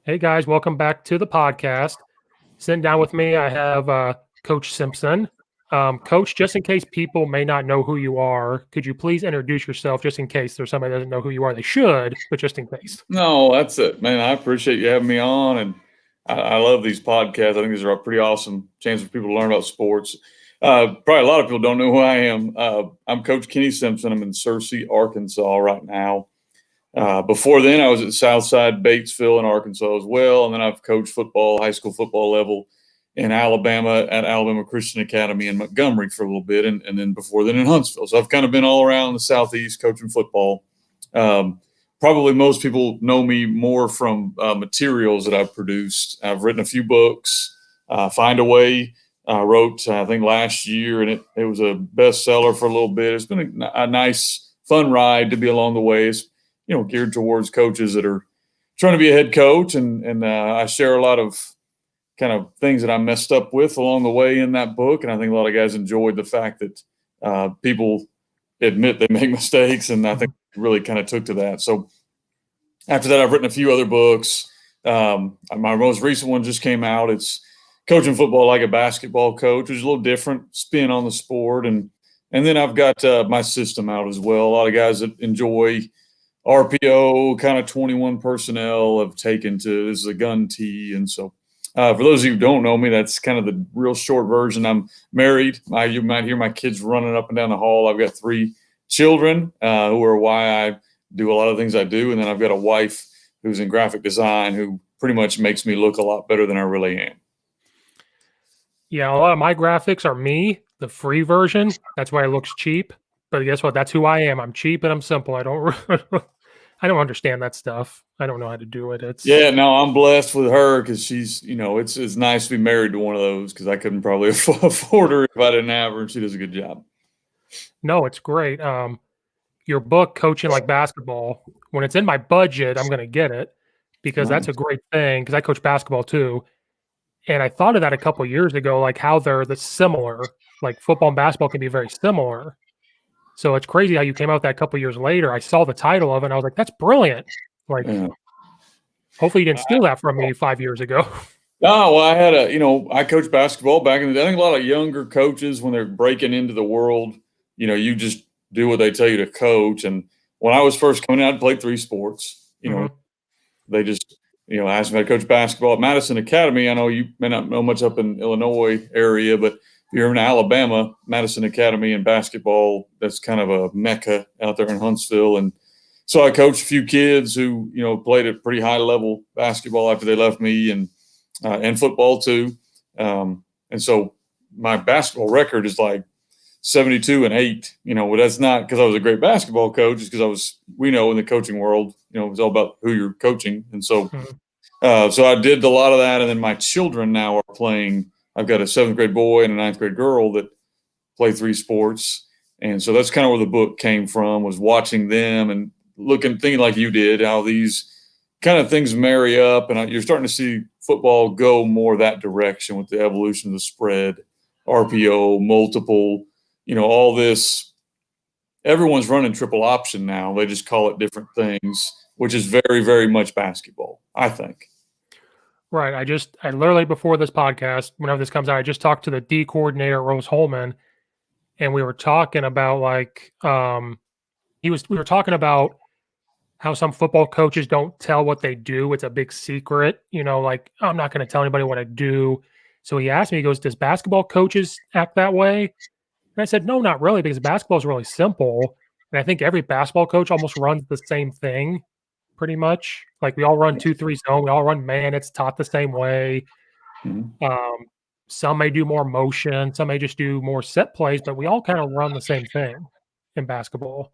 Hey guys, welcome back to the podcast. Sitting down with me, I have Coach Simpson. Coach, just in case people may not know who you are, could you please introduce yourself just in case there's somebody that doesn't know who you are? They should, but just in case. No, that's it, man. I appreciate you having me on, and I love these podcasts. I think these are a pretty awesome chance for people to learn about sports. Probably a lot of people don't know who I am. I'm Coach Kenny Simpson. I'm in Searcy, Arkansas right now. Before then, I was at Southside Batesville in Arkansas as well, and then I've coached football, high school football level in Alabama at Alabama Christian Academy in Montgomery for a little bit, and then before then in Huntsville. So I've kind of been all around the Southeast coaching football. Um, Probably most people know me more from materials that I've produced. I've written a few books. Find a Way wrote, I think, last year, and it was a bestseller for a little bit. It's been a nice, fun ride to be along the way. It's geared towards coaches that are trying to be a head coach, and I share a lot of kind of things that I messed up with along the way in that book. And I think a lot of guys enjoyed the fact that people admit they make mistakes, and I think really kind of took to that. So after that, I've written a few other books. My most recent one just came out. It's Coaching Football Like a Basketball Coach, which is a little different spin on the sport. And then I've got my system out as well. A lot of guys that enjoy RPO, kind of 21 personnel, have taken to this is a gun tee. And so for those of you who don't know me, that's kind of the real short version. I'm married. You might hear my kids running up and down the hall. I've got 3 children who are why I do a lot of things I do. And then I've got a wife who's in graphic design who pretty much makes me look a lot better than I really am. Yeah, a lot of my graphics are me, the free version. That's why it looks cheap. But guess what? That's who I am. I'm cheap and I'm simple. I don't I don't understand that stuff. I don't know how to do it. Yeah, no, I'm blessed with her because she's, it's nice to be married to one of those because I couldn't probably afford her if I didn't have her, and she does a good job. No, it's great. Your book, Coaching Like Basketball, when it's in my budget, I'm going to get it because that's a Nice. great thing. Because I coach basketball too, and I thought of that a couple years ago, like how they're the similar, like football and basketball can be very similar. So it's crazy how you came out with that a couple years later. I saw the title of it, and I was like, "That's brilliant!" Like, Yeah. hopefully, you didn't steal that from me 5 years ago. Oh, well, I coached basketball back in the day. I think a lot of younger coaches, when they're breaking into the world, you just do what they tell you to coach. And when I was first coming out, I played 3 sports. Mhm. They just, asked me to coach basketball at Madison Academy. I know you may not know much up in Illinois area, but if you're in Alabama, Madison Academy and basketball, that's kind of a mecca out there in Huntsville. And so I coached a few kids who, played at pretty high level basketball after they left me, and football too. And so my basketball record is like 72-8. Well, that's not because I was a great basketball coach. It's because we know in the coaching world, it's all about who you're coaching. And so, Mhm. so I did a lot of that. And then my children now are playing. I've got a 7th grade boy and a 9th grade girl that play 3 sports. And so that's kind of where the book came from, was watching them and thinking like you did, how these kind of things marry up. And you're starting to see football go more that direction with the evolution of the spread, RPO, multiple, all this. Everyone's running triple option now. They just call it different things, which is very, very much basketball, I think. Right. I literally before this podcast, whenever this comes out, I just talked to the D coordinator, Rose Holman, and we were talking about we were talking about how some football coaches don't tell what they do. It's a big secret, like I'm not going to tell anybody what I do. So he asked me, he goes, "Does basketball coaches act that way?" And I said, "No, not really, because basketball is really simple. And I think every basketball coach almost runs the same thing pretty much. Like we all run 2-3 zone, we all run man, it's taught the same way. Mhm. Um, some may do more motion, some may just do more set plays, but we all kind of run the same thing in basketball."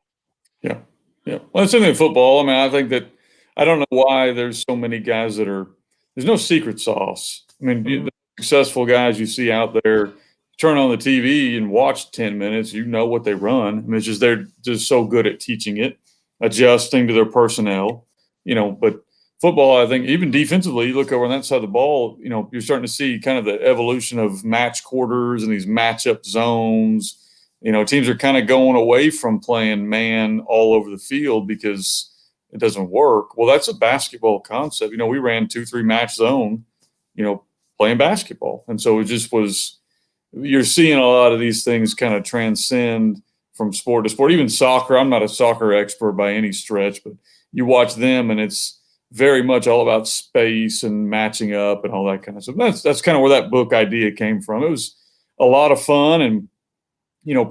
Yeah. Yeah. Well, it's something in football. I mean, I think that I don't know why there's so many guys there's no secret sauce. I mean, Mhm. the successful guys you see out there, turn on the TV and watch 10 minutes, what they run. I mean, it's just they're just so good at teaching it, adjusting to their personnel, but football, I think, even defensively, you look over on that side of the ball, you're starting to see kind of the evolution of match quarters and these matchup zones. Teams are kind of going away from playing man all over the field because it doesn't work. Well, that's a basketball concept. We ran 2-3 match zone, playing basketball. And so it just was, you're seeing a lot of these things kind of transcend from sport to sport. Even soccer, I'm not a soccer expert by any stretch, but you watch them and it's very much all about space and matching up and all that kind of stuff. That's kind of where that book idea came from. It was a lot of fun, and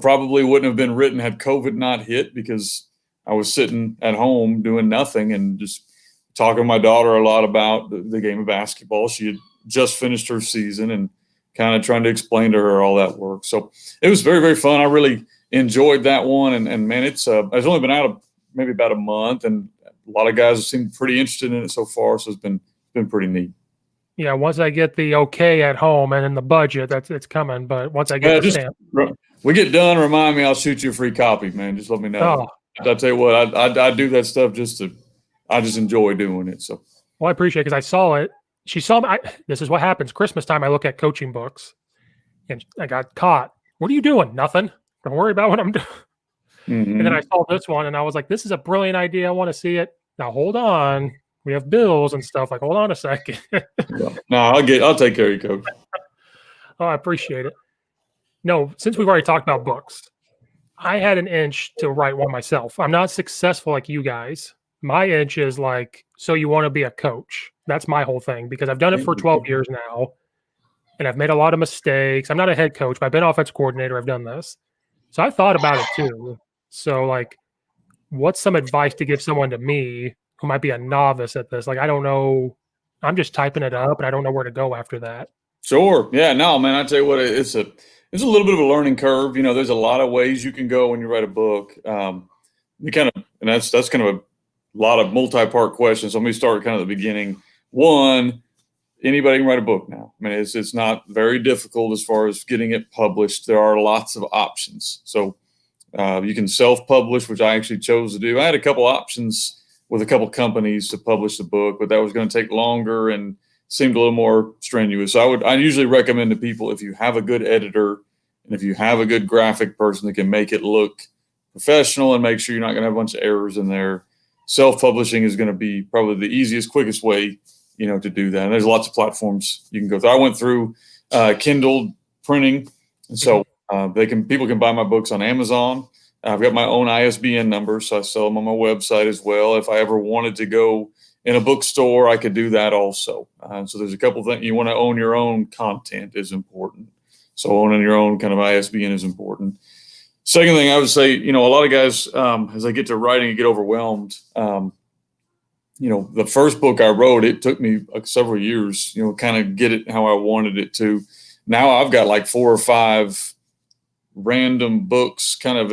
probably wouldn't have been written had COVID not hit, because I was sitting at home doing nothing and just talking to my daughter a lot about the game of basketball. She had just finished her season and kind of trying to explain to her all that work. So it was very, very fun. I really enjoyed that one. And man, it's only been out maybe about a month, and a lot of guys seem pretty interested in it so far. So it's been pretty neat. Yeah, once I get the okay at home and in the budget, it's coming. But once I get the stamp, we get done, remind me. I'll shoot you a free copy, man. Just let me know. I'll tell you what, I do that stuff I just enjoy doing it. So, well, I appreciate it, because I saw it. She saw me. This is what happens. Christmas time, I look at coaching books, and I got caught. What are you doing? Nothing. Don't worry about what I'm doing. Mm-hmm. And then I saw this one, and I was like, this is a brilliant idea. I want to see it. Now, hold on. We have bills and stuff. Like, hold on a second. No, I'll take care of you, Coach. Oh, I appreciate it. No, since we've already talked about books, I had an inch to write one myself. I'm not successful like you guys. My inch is like, so you want to be a coach. That's my whole thing, because I've done it for 12 years now, and I've made a lot of mistakes. I'm not a head coach, but I've been offense coordinator. I've done this. So I thought about it too. So, like, what's some advice to give someone to me who might be a novice at this? Like, I don't know. I'm just typing it up, and I don't know where to go after that. Sure. Yeah. No, man. I tell you what, it's a little bit of a learning curve. There's a lot of ways you can go when you write a book. And that's kind of a lot of multi-part questions. So let me start kind of the beginning. One, anybody can write a book now. I mean, it's not very difficult as far as getting it published. There are lots of options. So you can self-publish, which I actually chose to do. I had a couple options with a couple companies to publish the book, but that was going to take longer and seemed a little more strenuous. So I usually recommend to people, if you have a good editor and if you have a good graphic person that can make it look professional and make sure you're not going to have a bunch of errors in there, self-publishing is going to be probably the easiest, quickest way, to do that. And there's lots of platforms you can go through. I went through Kindle printing, and so people can buy my books on Amazon. I've got my own ISBN number, so I sell them on my website as well. If I ever wanted to go in a bookstore, I could do that also. So there's a couple things. You want to own your own content is important. So owning your own kind of ISBN is important. Second thing I would say, a lot of guys, as they get to writing, get overwhelmed. The first book I wrote, it took me several years, kind of get it how I wanted it to. Now I've got like 4 or 5 random books kind of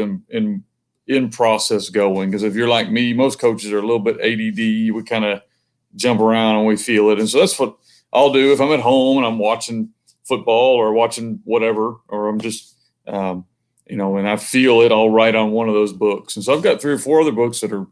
in process going, because if you're like me, most coaches are a little bit ADD. We kind of jump around and we feel it. And so that's what I'll do if I'm at home and I'm watching football or watching whatever, or I'm just, and I feel it, I'll write on one of those books. And so I've got 3 or 4 other books that are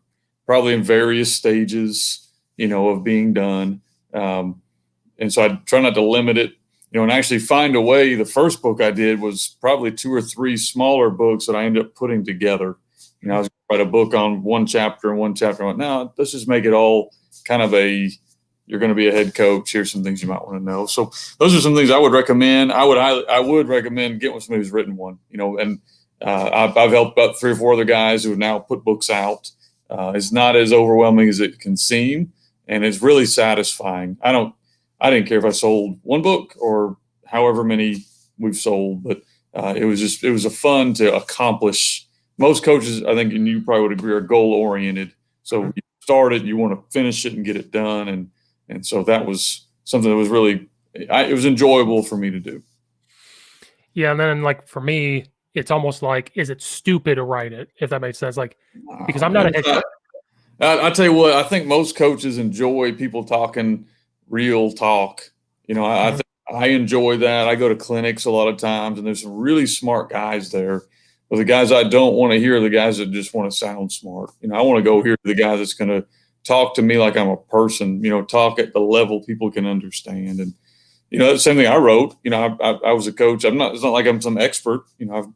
probably in various stages, of being done. And so I try not to limit it, and actually find a way. The first book I did was probably 2 or 3 smaller books that I ended up putting together. I was going to write a book on one chapter and one chapter. I went, no, let's just make it all kind of you're going to be a head coach. Here's some things you might want to know. So those are some things I would recommend. I would recommend getting with somebody who's written one, and I've helped about 3 or 4 other guys who have now put books out. It's not as overwhelming as it can seem, and it's really satisfying. I didn't care if I sold 1 book or however many we've sold, but it was a fun to accomplish. Most coaches, I think, and you probably would agree, are goal oriented. So you start it, you want to finish it and get it done. And so that was something that was really, it was enjoyable for me to do. Yeah. And then, like, for me, it's almost like, is it stupid to write it? If that makes sense. Like, because I'm not a head coach. I tell you what, I think most coaches enjoy people talking real talk. I enjoy that. I go to clinics a lot of times, and there's some really smart guys there. But the guys I don't want to hear are the guys that just want to sound smart. I want to go hear the guy that's going to talk to me like I'm a person, talk at the level people can understand. And, the same thing I wrote. I was a coach. It's not like I'm some expert.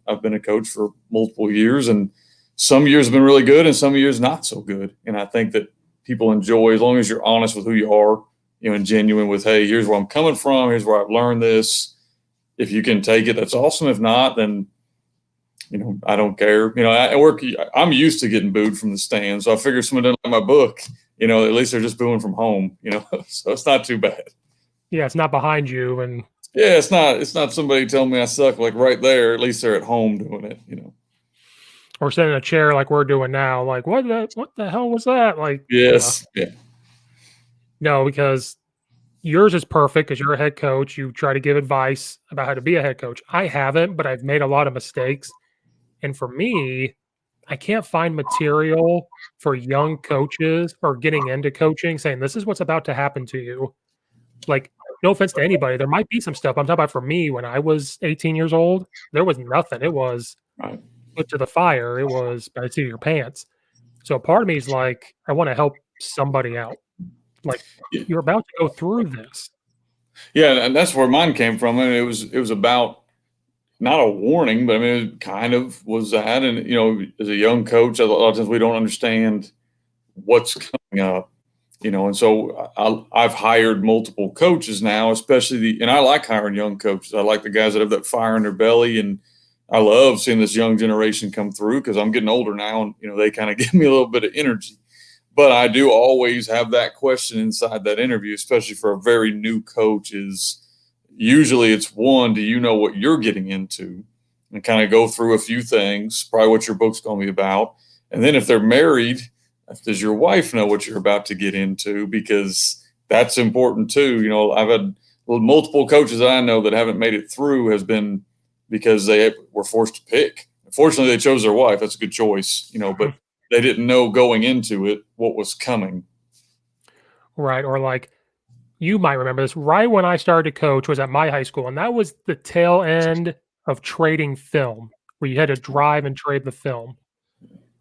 I've been a coach for multiple years, and some years have been really good and some years not so good. And I think that people enjoy, as long as you're honest with who you are, and genuine with, hey, here's where I'm coming from. Here's where I've learned this. If you can take it, that's awesome. If not, then, I don't care. I'm used to getting booed from the stands. So I figure someone doesn't like my book, at least they're just booing from home, so it's not too bad. Yeah, it's not behind you. And Yeah, it's not somebody telling me I suck, like right there. At least they're at home doing it. or sitting in a chair like we're doing now. Like, what the hell was that? Like, Yes. Yeah. no, because yours is perfect because you're a head coach. You try to give advice about how to be a head coach. I haven't, but I've made a lot of mistakes. And for me, I can't find material for young coaches or getting into coaching saying this is what's about to happen to you. Like, no offense to anybody, there might be some stuff. I'm talking about for me when I was 18 years old, there was nothing. It was Right. put to the fire. It was by the seat of your pants. So part of me is like, I want to help somebody out. Like, Yeah. you're about to go through this. Yeah, and that's where mine came from. And it was about not a warning, but I mean, it kind of was that. And as a young coach, a lot of times we don't understand what's coming up. And so I've hired multiple coaches now, especially and I like hiring young coaches. I like the guys that have that fire in their belly, and I love seeing this young generation come through because I'm getting older now, and they kind of give me a little bit of energy. But I do always have that question inside that interview, especially for a very new coach. Is usually it's one, do you know what you're getting into, and kind of go through a few things, probably what your book's going to be about, and then if they're married, does your wife know what you're about to get into? Because that's important too. I've had multiple coaches that I know that haven't made it through has been because they were forced to pick. Fortunately, they chose their wife. That's a good choice, but they didn't know going into it what was coming. Right. Or like, you might remember this right when I started to coach was at my high school, and that was the tail end of trading film, where you had to drive and trade the film.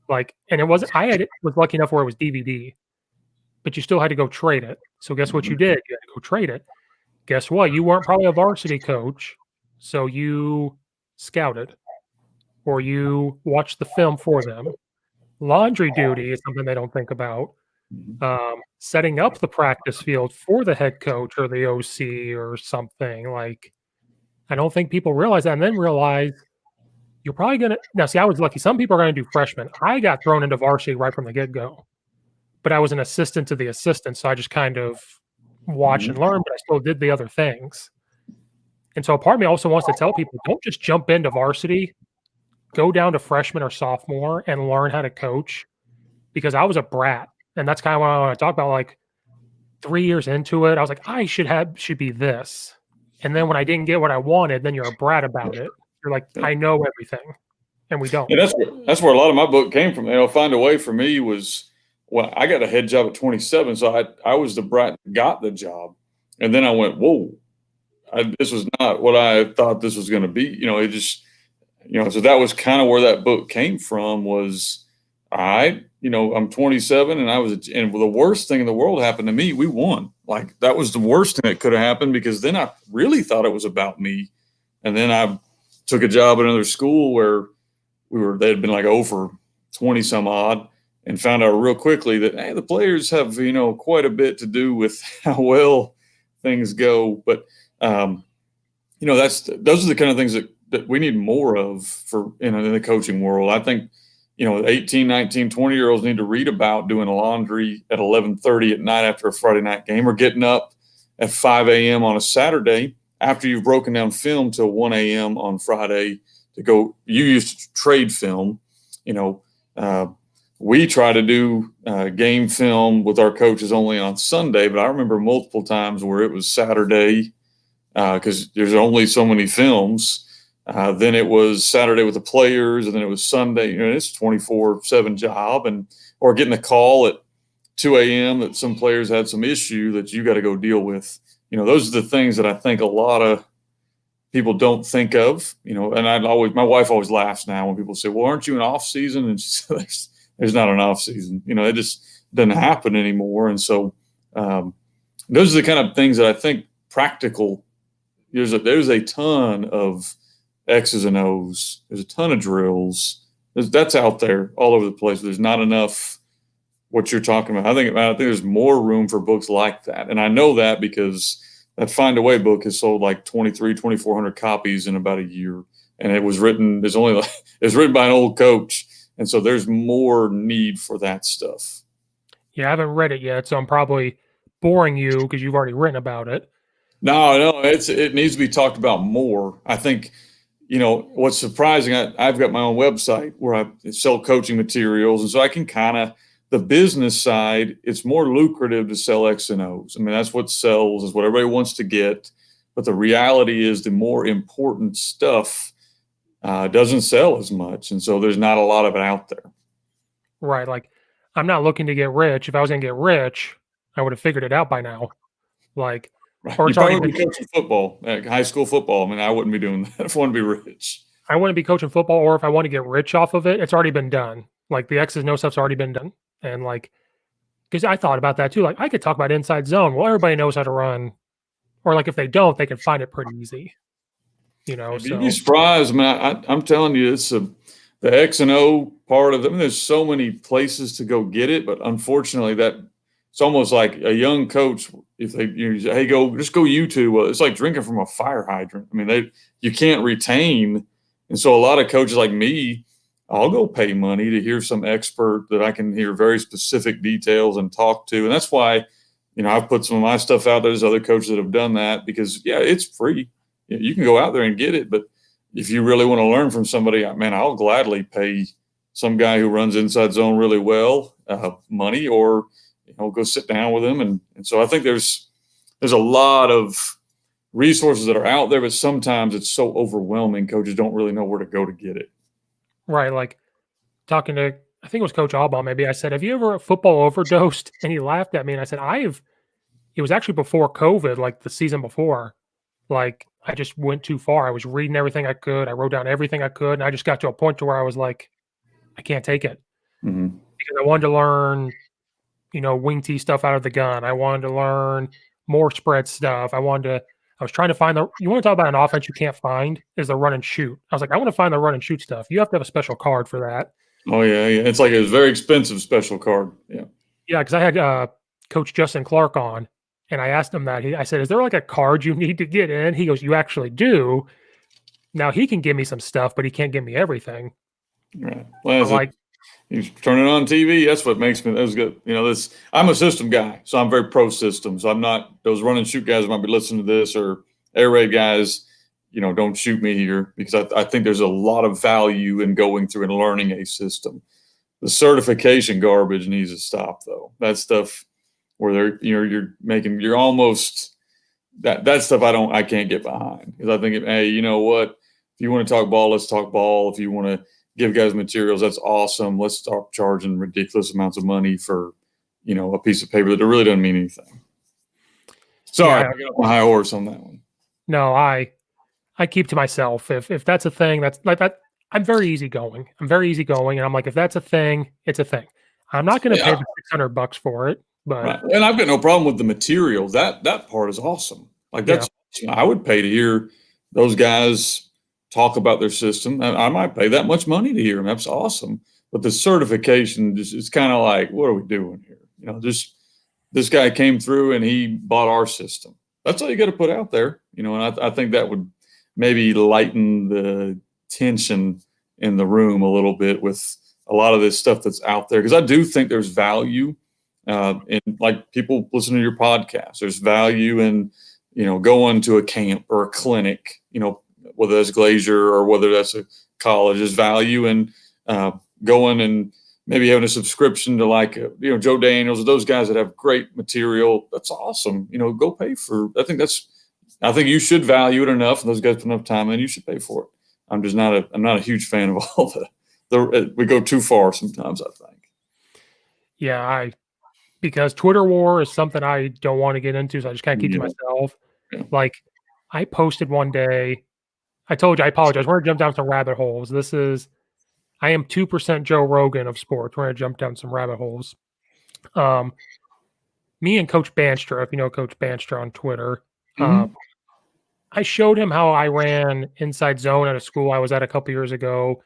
Like, and it wasn't was lucky enough where it was DVD, but you still had to go trade it. So guess what you Mhm. did? You had to go trade it. Guess what? You weren't probably a varsity coach, so you scouted or you watched the film for them. Laundry duty is something they don't think about. Setting up the practice field for the head coach or the OC or something. Like, I don't think people realize that, and then realize you're probably gonna now see, I was lucky. Some people are gonna do freshmen. I got thrown into varsity right from the get-go, but I was an assistant to the assistant, so I just kind of watch and Mhm. learn, but I still did the other things. And so a part of me also wants to tell people, don't just jump into varsity, go down to freshman or sophomore and learn how to coach, because I was a brat. And that's kind of what I want to talk about. Like 3 years into it, I was like, I should be this. And then when I didn't get what I wanted, then you're a brat about it. You're like, I know everything. And we don't. And that's where a lot of my book came from. Find a way for me was, well, I got a head job at 27, so I was the brat that got the job, and then I went, whoa, this was not what I thought this was going to be. It just, so that was kind of where that book came from. Was I'm 27, and and the worst thing in the world happened to me. We won. Like that was the worst thing that could have happened because then I really thought it was about me, and then I took a job at another school where they had been like over 20 some odd, and found out real quickly that, hey, the players have, quite a bit to do with how well things go. But, those are the kind of things that we need more of for, in the coaching world. I think, 18, 19, 20 year olds need to read about doing laundry at 11:30 at night after a Friday night game, or getting up at 5 a.m. on a Saturday after you've broken down film till 1 a.m. on Friday to go. You used to trade film. You know, uh, we try to do game film with our coaches only on Sunday, but I remember multiple times where it was Saturday because there's only so many films. Then it was Saturday with the players, and then it was Sunday. It's a 24/7 job, and or getting a call at 2 a.m. that some players had some issue that you got to go deal with. Those are the things that I think a lot of people don't think of. And my wife always laughs now when people say, "Well, aren't you in off season?" And she says, "There's not an off season. It just doesn't happen anymore." And so those are the kind of things that I think practical. There's a ton of X's and O's. There's a ton of drills. That's out there all over the place. There's not enough what you're talking about. I think there's more room for books like that. And I know that because that Find a Way book has sold like 2,400 copies in about a year. And it was written, it's written by an old coach. And so there's more need for that stuff. Yeah, I haven't read it yet, so I'm probably boring you because you've already written about it. No, it needs to be talked about more. I think, what's surprising, I've got my own website where I sell coaching materials. And so I can the business side, it's more lucrative to sell X and O's. I mean, that's what sells, is what everybody wants to get. But the reality is the more important stuff doesn't sell as much. And so there's not a lot of it out there. Right. Like, I'm not looking to get rich. If I was going to get rich, I would have figured it out by now. Like, Right. or You it's already probably been, be coaching football, like high school football. I mean, I wouldn't be doing that if I want to be rich. I wouldn't be coaching football, or if I want to get rich off of it, it's already been done. Like, the X's no stuff's already been done. And like, because I thought about that too. Like, I could talk about inside zone. Well, everybody knows how to run. Or like, if they don't, they can find it pretty easy. You'd be So surprised. I mean, I'm telling you, the X and O part of it. I mean, there's so many places to go get it, but unfortunately, it's almost like a young coach. If say, hey, just go YouTube. Well, it's like drinking from a fire hydrant. I mean, you can't retain, and so a lot of coaches like me, I'll go pay money to hear some expert that I can hear very specific details and talk to, and that's why, I've put some of my stuff out there. There's other coaches that have done that because it's free. You can go out there and get it, but if you really want to learn from somebody, man, I'll gladly pay some guy who runs inside zone really well money, or go sit down with him. And so I think there's a lot of resources that are out there, but sometimes it's so overwhelming. Coaches don't really know where to go to get it. right, like talking to, I think it was Coach Albaugh. Maybe I said, "Have you ever football overdosed?" And he laughed at me, and I said, "I've." It was actually before COVID, like the season before. Like, I just went too far. I was reading everything I could. I wrote down everything I could, and I just got to a point to where I was like, I can't take it Mm-hmm. because I wanted to learn, wing tee stuff out of the gun. I wanted to learn more spread stuff. I was trying to find you want to talk about an offense you can't find is the run and shoot. I was like, I want to find the run and shoot stuff. You have to have a special card for that. Oh yeah, yeah. It's like a very expensive special card. Yeah. Yeah, because I had Coach Justin Clark on, and I asked him that. I said, "Is there like a card you need to get in?" He goes, "You actually do." Now he can give me some stuff, but he can't give me everything. Right. Well, But like, you turn it on TV. That's what makes me. That's good. I'm a system guy, so I'm very pro system. So I'm not those run and shoot guys might be listening to this, or air raid guys. Don't shoot me here, because I think there's a lot of value in going through and learning a system. The certification garbage needs to stop, though. That stuff where you're almost that stuff I can't get behind, because I think, hey, you know what? If you want to talk ball, let's talk ball. If you want to give guys materials, that's awesome. Let's start charging ridiculous amounts of money for, a piece of paper that really doesn't mean anything. Sorry, yeah, I got my high horse on that one. no, I keep to myself. If that's a thing, that's like that. I'm very easygoing. And I'm like, if that's a thing, it's a thing. I'm not going to pay Yeah, the $600 for it, but right. And I've got no problem with the materials. That part is awesome. Like yeah, I would pay to hear those guys talk about their system. I might pay that much money to hear them. That's awesome. But the certification just it's kind of like, what are we doing here? Just this guy came through and he bought our system. That's all you got to put out there. And I think that would maybe lighten the tension in the room a little bit with a lot of this stuff that's out there, because I do think there's value in, like, people listen to your podcast. There's value in going to a camp or a clinic, whether that's Glacier or whether that's a college. There's value in going and maybe having a subscription to, like, Joe Daniels or those guys that have great material. That's awesome. Go pay for. I think you should value it enough, and those guys put enough time in. You should pay for it. I'm not a huge fan of all we go too far sometimes, I think. yeah, because Twitter war is something I don't want to get into, so I just kind of keep to Yeah. myself. Yeah. Like, I posted one day. I told you I apologize. We're gonna jump down some rabbit holes. I am 2% Joe Rogan of sports. We're gonna jump down some rabbit holes. Um, Me and Coach Banstra, if you know Coach Banstra on Twitter, Mm-hmm. I showed him how I ran inside zone at a school I was at a couple years ago,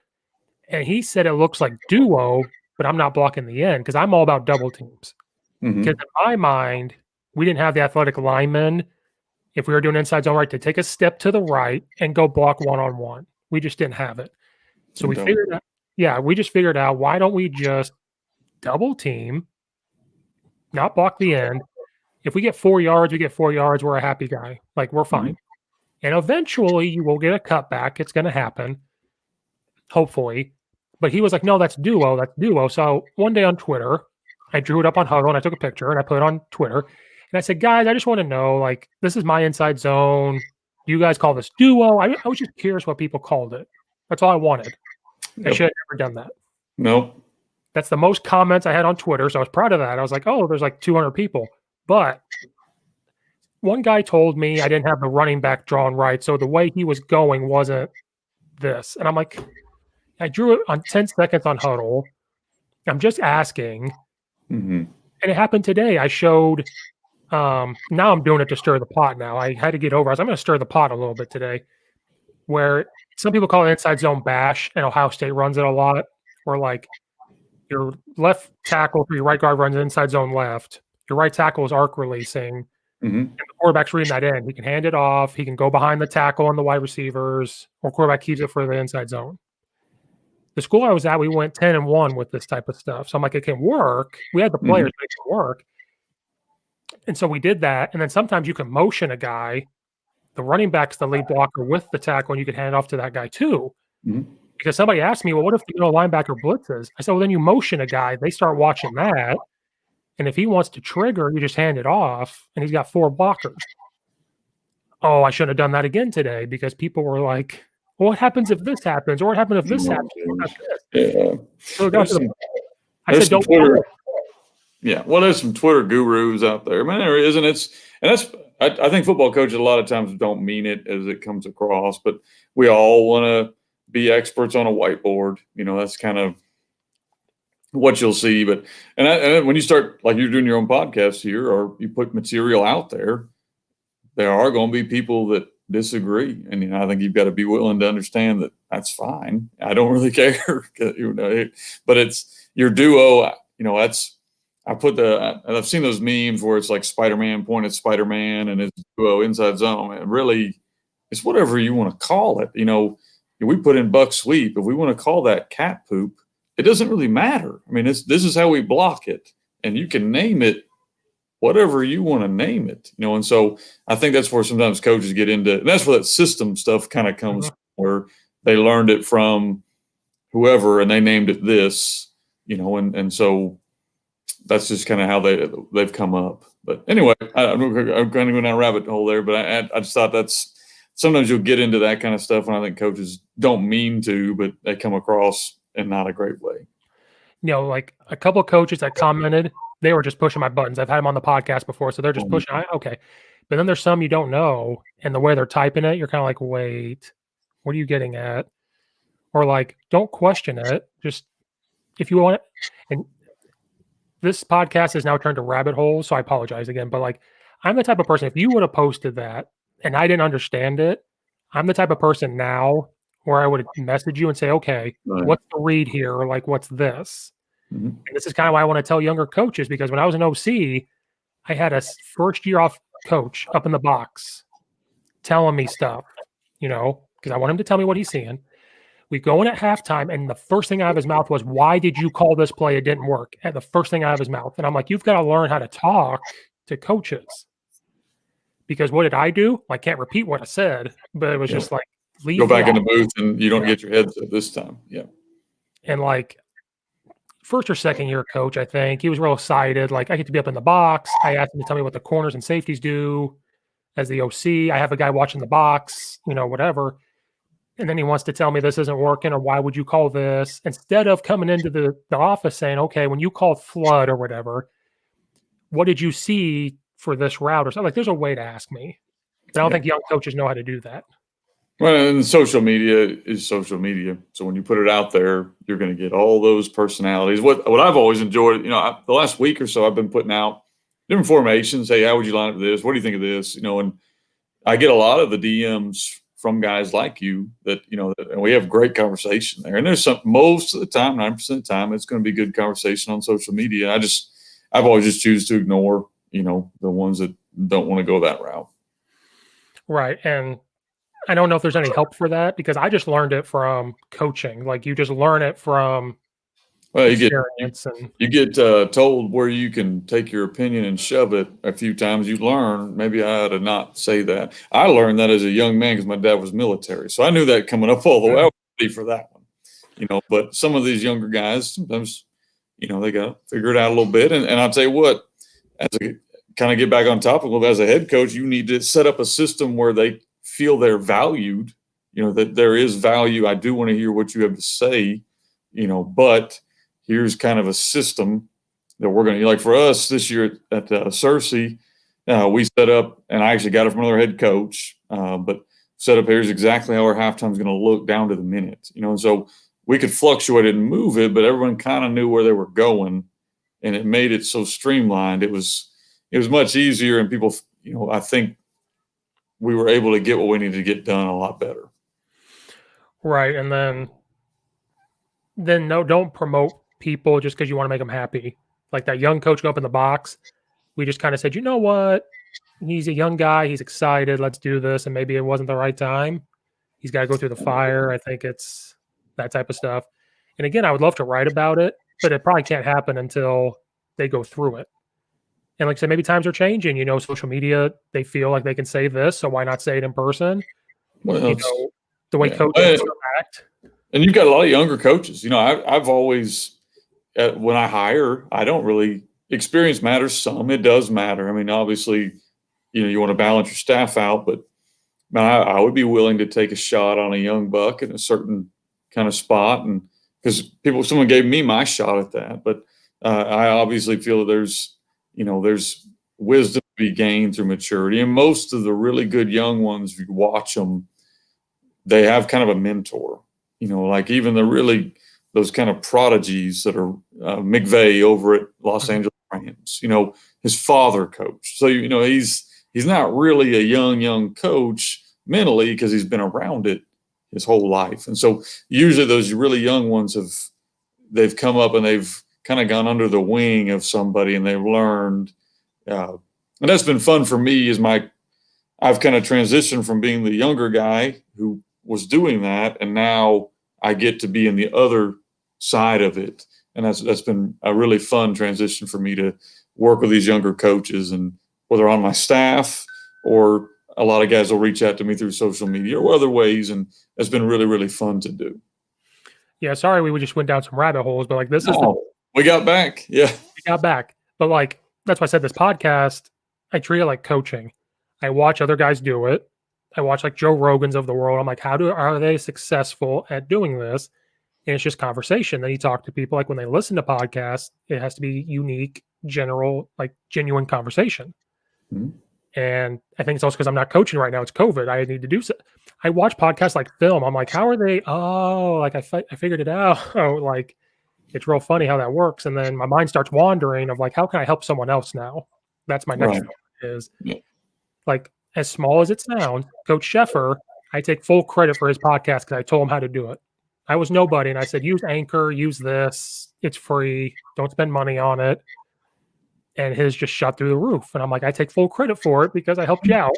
and he said it looks like duo, but I'm not blocking the end because I'm all about double teams. Mm-hmm. Because in my mind, we didn't have the athletic linemen, if we were doing inside zone right, to take a step to the right and go block one-on-one. We just didn't have it. So we figured out, we just figured out, why don't we just double team, not block the end. If we get 4 yards, we get 4 yards. We're a happy guy. Like, we're fine. And eventually you will get a cutback. It's going to happen, hopefully. But he was like, no, that's duo. That's duo. So one day on Twitter, I drew it up on Huddle and I took a picture and I put it on Twitter. And I said, guys, I just want to know, like, this is my inside zone. You guys call this duo? I was just curious what people called it. That's all I wanted. I should have never done that. Nope. That's the most comments I had on Twitter. So I was proud of that. I was like, oh, there's like 200 people. But one guy told me I didn't have the running back drawn right. So the way he was going wasn't this. And I'm like, I drew it on 10 seconds on Huddle. I'm just asking. Mm-hmm. And it happened today. I showed, now I'm doing it to stir the pot now. I had to get over. I'm going to stir the pot a little bit today, where some people call it inside zone bash, and Ohio State runs it a lot, where like your left tackle for your right guard runs inside zone left. Your right tackle is arc releasing. And the quarterback's reading that in. He can hand it off. He can go behind the tackle on the wide receivers, or quarterback keeps it for the inside zone. The school I was at, we went 10-1 with this type of stuff. So I'm like, it can work. We had the players, but it can work. And so we did that. And then sometimes you can motion a guy. The running back's the lead blocker with the tackle, and you can hand it off to that guy too. Because somebody asked me, well, what if the middle linebacker blitzes? I said, well, then you motion a guy. They start watching that. And if he wants to trigger, you just hand it off, and he's got 4 blockers. Oh, I shouldn't have done that again today, because people were like, well, what happens if this happens? Or what happens if this happens? Yeah. So I said, don't Twitter. Yeah. Well, there's some Twitter gurus out there. Man, there is. And I think football coaches a lot of times don't mean it as it comes across, but we all want to be experts on a whiteboard. You know, that's kind of what you'll see. But and when you start, like you're doing your own podcast here, or you put material out there are going to be people that disagree, and I think you've got to be willing to understand that that's fine. I don't really care, but it's your duo. That's I've seen those memes where it's like Spider-Man pointed Spider-Man and it's duo inside zone. And really, it's whatever you want to call it. We put in buck sweep. If we want to call that cat poop, it doesn't really matter. I mean, this is how we block it, and you can name it whatever you want to name it, and so I think that's where sometimes coaches get into, and that's where that system stuff kind of comes from, where they learned it from whoever and they named it this, and so that's just kind of how they've come up. But anyway, I'm going to go down a rabbit hole there, but I just thought that's sometimes you'll get into that kind of stuff, and I think coaches don't mean to, but they come across in not a great way. Like a couple of coaches that commented, they were just pushing my buttons. I've had them on the podcast before, so they're just pushing. Okay. But then there's some you don't know, and the way they're typing it, you're kind of like, wait, what are you getting at? Or like, don't question it. Just if you want it. And this podcast has now turned to rabbit holes, so I apologize again. But like, I'm the type of person, if you would have posted that and I didn't understand it, I'm the type of person now where I would message you and say, okay, what's the read here? Or like, what's this? And this is kind of why I want to tell younger coaches, because when I was an OC, I had a first year off coach up in the box telling me stuff, because I want him to tell me what he's seeing. We go in at halftime, and the first thing out of his mouth was, why did you call this play? It didn't work. And the first thing out of his mouth. And I'm like, you've got to learn how to talk to coaches. Because what did I do? I can't repeat what I said, but it was just like, go back in the booth and you don't get your headset this time. Yeah. And like, first or second year coach, I think he was real excited. Like, I get to be up in the box. I asked him to tell me what the corners and safeties do as the OC. I have a guy watching the box, whatever. And then he wants to tell me this isn't working, or why would you call this? Instead of coming into the office saying, okay, when you called flood or whatever, what did you see for this route or something? Like, there's a way to ask me. But I don't think young coaches know how to do that. Well, and social media is social media. So when you put it out there, you're going to get all those personalities. What I've always enjoyed, the last week or so, I've been putting out different formations. Hey, how would you line up this? What do you think of this? And I get a lot of the DMs from guys like you that, and we have great conversation there. And there's most of the time, 9% of the time, it's going to be good conversation on social media. I've always just choose to ignore, the ones that don't want to go that route. Right. And I don't know if there's any help for that because I just learned it from coaching. Like you just learn it from Well, experience. you get told where you can take your opinion and shove it a few times. You learn, maybe I ought to not say that. I learned that as a young man because my dad was military. So I knew that coming up all the way. I was ready for that one. But some of these younger guys, sometimes, they got to figure it out a little bit. And I'll tell you what, as a kind of get back on topic, as a head coach, you need to set up a system where they feel they're valued, that there is value. I do want to hear what you have to say, but here's kind of a system that we're going to, like for us this year at Searcy, we set up, and I actually got it from another head coach, but set up here's exactly how our halftime is going to look down to the minute, and so we could fluctuate it and move it, but everyone kind of knew where they were going, and it made it so streamlined. It was much easier, and people, I think we were able to get what we needed to get done a lot better. Right. And then no, don't promote people just because you want to make them happy. Like that young coach go up in the box. We just kind of said, you know what? He's a young guy. He's excited. Let's do this. And maybe it wasn't the right time. He's got to go through the fire. I think it's that type of stuff. And again, I would love to write about it, but it probably can't happen until they go through it. And like I said, maybe times are changing. Social media, they feel like they can say this, so why not say it in person? Well, the way coaches act. And you've got a lot of younger coaches. I've always, when I hire, I don't really, experience matters some. It does matter. I mean, obviously, you want to balance your staff out, but I would be willing to take a shot on a young buck in a certain kind of spot. And because someone gave me my shot at that, but I obviously feel that there's wisdom to be gained through maturity. And most of the really good young ones, if you watch them, they have kind of a mentor, like even those kind of prodigies that are McVay over at Los Angeles Rams, his father coached. So, he's not really a young coach mentally because he's been around it his whole life. And so usually those really young ones they've come up and they've kind of gone under the wing of somebody and they've learned. And that's been fun for me I've kind of transitioned from being the younger guy who was doing that. And now I get to be in the other side of it. And that's been a really fun transition for me to work with these younger coaches, and whether on my staff or a lot of guys will reach out to me through social media or other ways. And it's been really, really fun to do. Yeah. Sorry. We just went down some rabbit holes, but like we got back. Yeah. We got back. But like, that's why I said this podcast, I treat it like coaching. I watch other guys do it. I watch like Joe Rogan's of the world. I'm like, are they successful at doing this? And it's just conversation. Then you talk to people, like when they listen to podcasts, it has to be unique, general, like genuine conversation. Mm-hmm. And I think it's also because I'm not coaching right now. It's COVID. I need to do so. I watch podcasts like film. I'm like, how are they? Oh, like I figured it out. Oh, like it's real funny how that works. And then my mind starts wandering of like, how can I help someone else now? That's my next is like, as small as it sounds, Coach Sheffer, I take full credit for his podcast because I told him how to do it. I was nobody, and I said, use Anchor, use this. It's free. Don't spend money on it. And his just shot through the roof. And I'm like, I take full credit for it because I helped you out.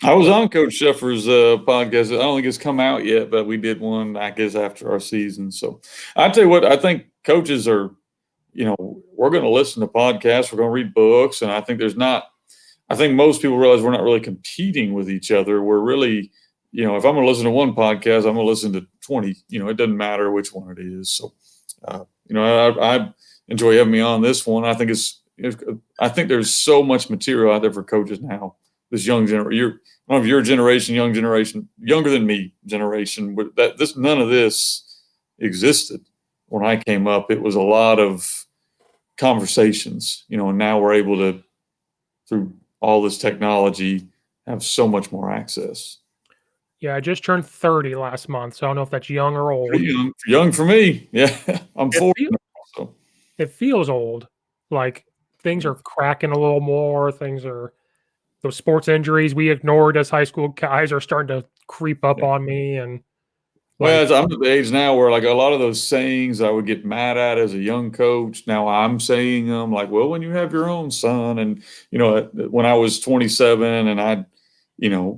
I was on Coach Sheffer's podcast. I don't think it's come out yet, but we did one, I guess, after our season. So I tell you what, I think coaches are, we're going to listen to podcasts. We're going to read books. And I think I think most people realize we're not really competing with each other. We're really, if I'm going to listen to one podcast, I'm going to listen to 20. It doesn't matter which one it is. So, I enjoy having me on this one. I think I think there's so much material out there for coaches now. This young generation, your generation, young generation, younger than me generation, none of this existed when I came up. It was a lot of conversations, and now we're able to, through all this technology, have so much more access. Yeah, I just turned 30 last month, so I don't know if that's young or old. Young for me. Yeah, I'm 40 now, so. It feels old. Like things are cracking a little more. Those sports injuries we ignored as high school guys are starting to creep up on me. And Well, like, I'm at the age now where like a lot of those sayings I would get mad at as a young coach. Now I'm saying them like, well, when you have your own son, and when I was 27 and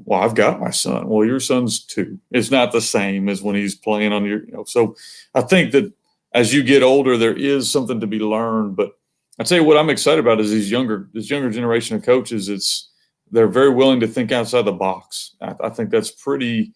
well, I've got my son. Well, your son's 2. It's not the same as when he's playing on So I think that as you get older, there is something to be learned. But I tell you what, I'm excited about is this younger generation of coaches. They're very willing to think outside the box. I think that's pretty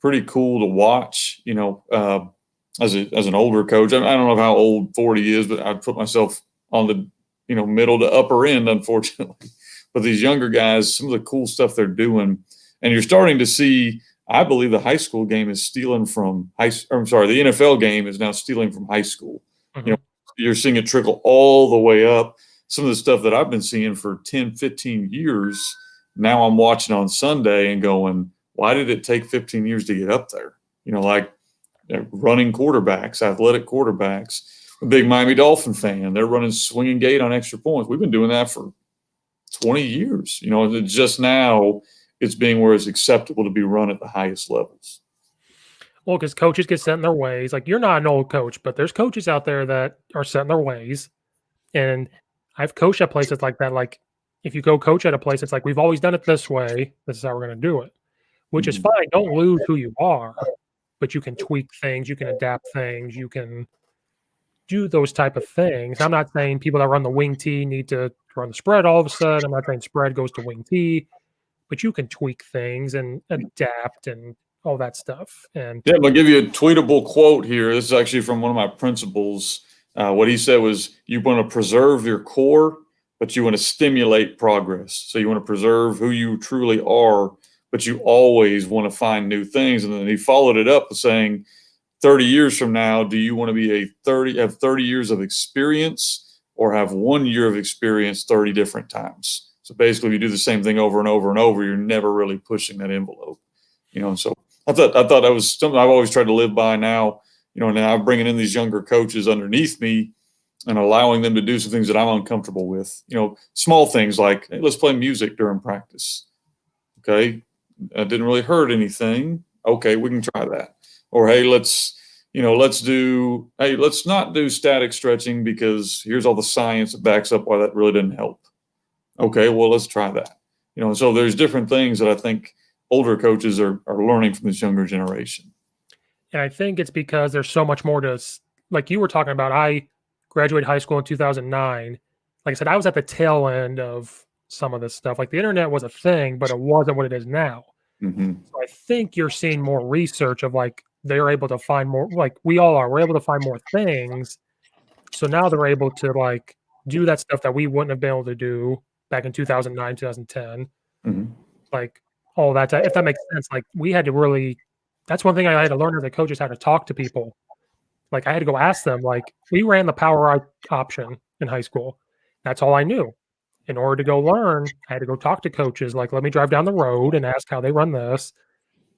cool to watch, as an older coach. I don't know how old 40 is, but I'd put myself on the, middle to upper end, unfortunately. But these younger guys, some of the cool stuff they're doing, and you're starting to see, I believe the high school game is stealing from the NFL game is now stealing from high school. mhm. You're seeing it trickle all the way up. Some of the stuff that I've been seeing for 10, 15 years, now I'm watching on Sunday and going, why did it take 15 years to get up there? Like running quarterbacks, athletic quarterbacks. A big Miami Dolphin fan. They're running swinging gate on extra points. We've been doing that for 20 years. Just now it's being where it's acceptable to be run at the highest levels. Well, because coaches get set in their ways. Like, you're not an old coach, but there's coaches out there that are set in their ways. And I've coached at places like that. Like, if you go coach at a place, it's like, we've always done it this way. This is how we're going to do it, which is Mhm. fine. Don't lose who you are, but you can tweak things. You can adapt things. You can do those type of things. I'm not saying people that run the wing T need to run the spread all of a sudden. I'm not saying spread goes to wing T, but you can tweak things and adapt and all that stuff. And Yeah, I'll give you a tweetable quote here. This is actually from one of my principals. What he said was, you want to preserve your core, but you want to stimulate progress. So you want to preserve who you truly are, but you always want to find new things. And then he followed it up with saying, 30 years from now, do you want to be have 30 years of experience, or have 1 year of experience 30 different times? So basically, if you do the same thing over and over and over, you're never really pushing that envelope. And so I thought that was something I've always tried to live by now. Now I'm bringing in these younger coaches underneath me and allowing them to do some things that I'm uncomfortable with. Small things like, hey, let's play music during practice. Okay, that didn't really hurt anything. Okay, we can try that. Or hey, let's not do static stretching because here's all the science that backs up why that really didn't help. Okay, well, let's try that. So there's different things that I think older coaches are learning from this younger generation. I think it's because there's so much more to, like you were talking about. I graduated high school in 2009. Like I said, I was at the tail end of some of this stuff. Like, the internet was a thing, but it wasn't what it is now. Mm-hmm. So I think you're seeing more research of, like, they're able to find more, like we all are. We're able to find more things. So now they're able to, like, do that stuff that we wouldn't have been able to do back in 2009, 2010. Mm-hmm. Like, all that, if that makes sense. Like, we had to really, that's one thing I had to learn as a coach, is how to talk to people. Like, I had to go ask them. Like, we ran the power option in high school. That's all I knew. In order to go learn, I had to go talk to coaches. Like, let me drive down the road and ask how they run this.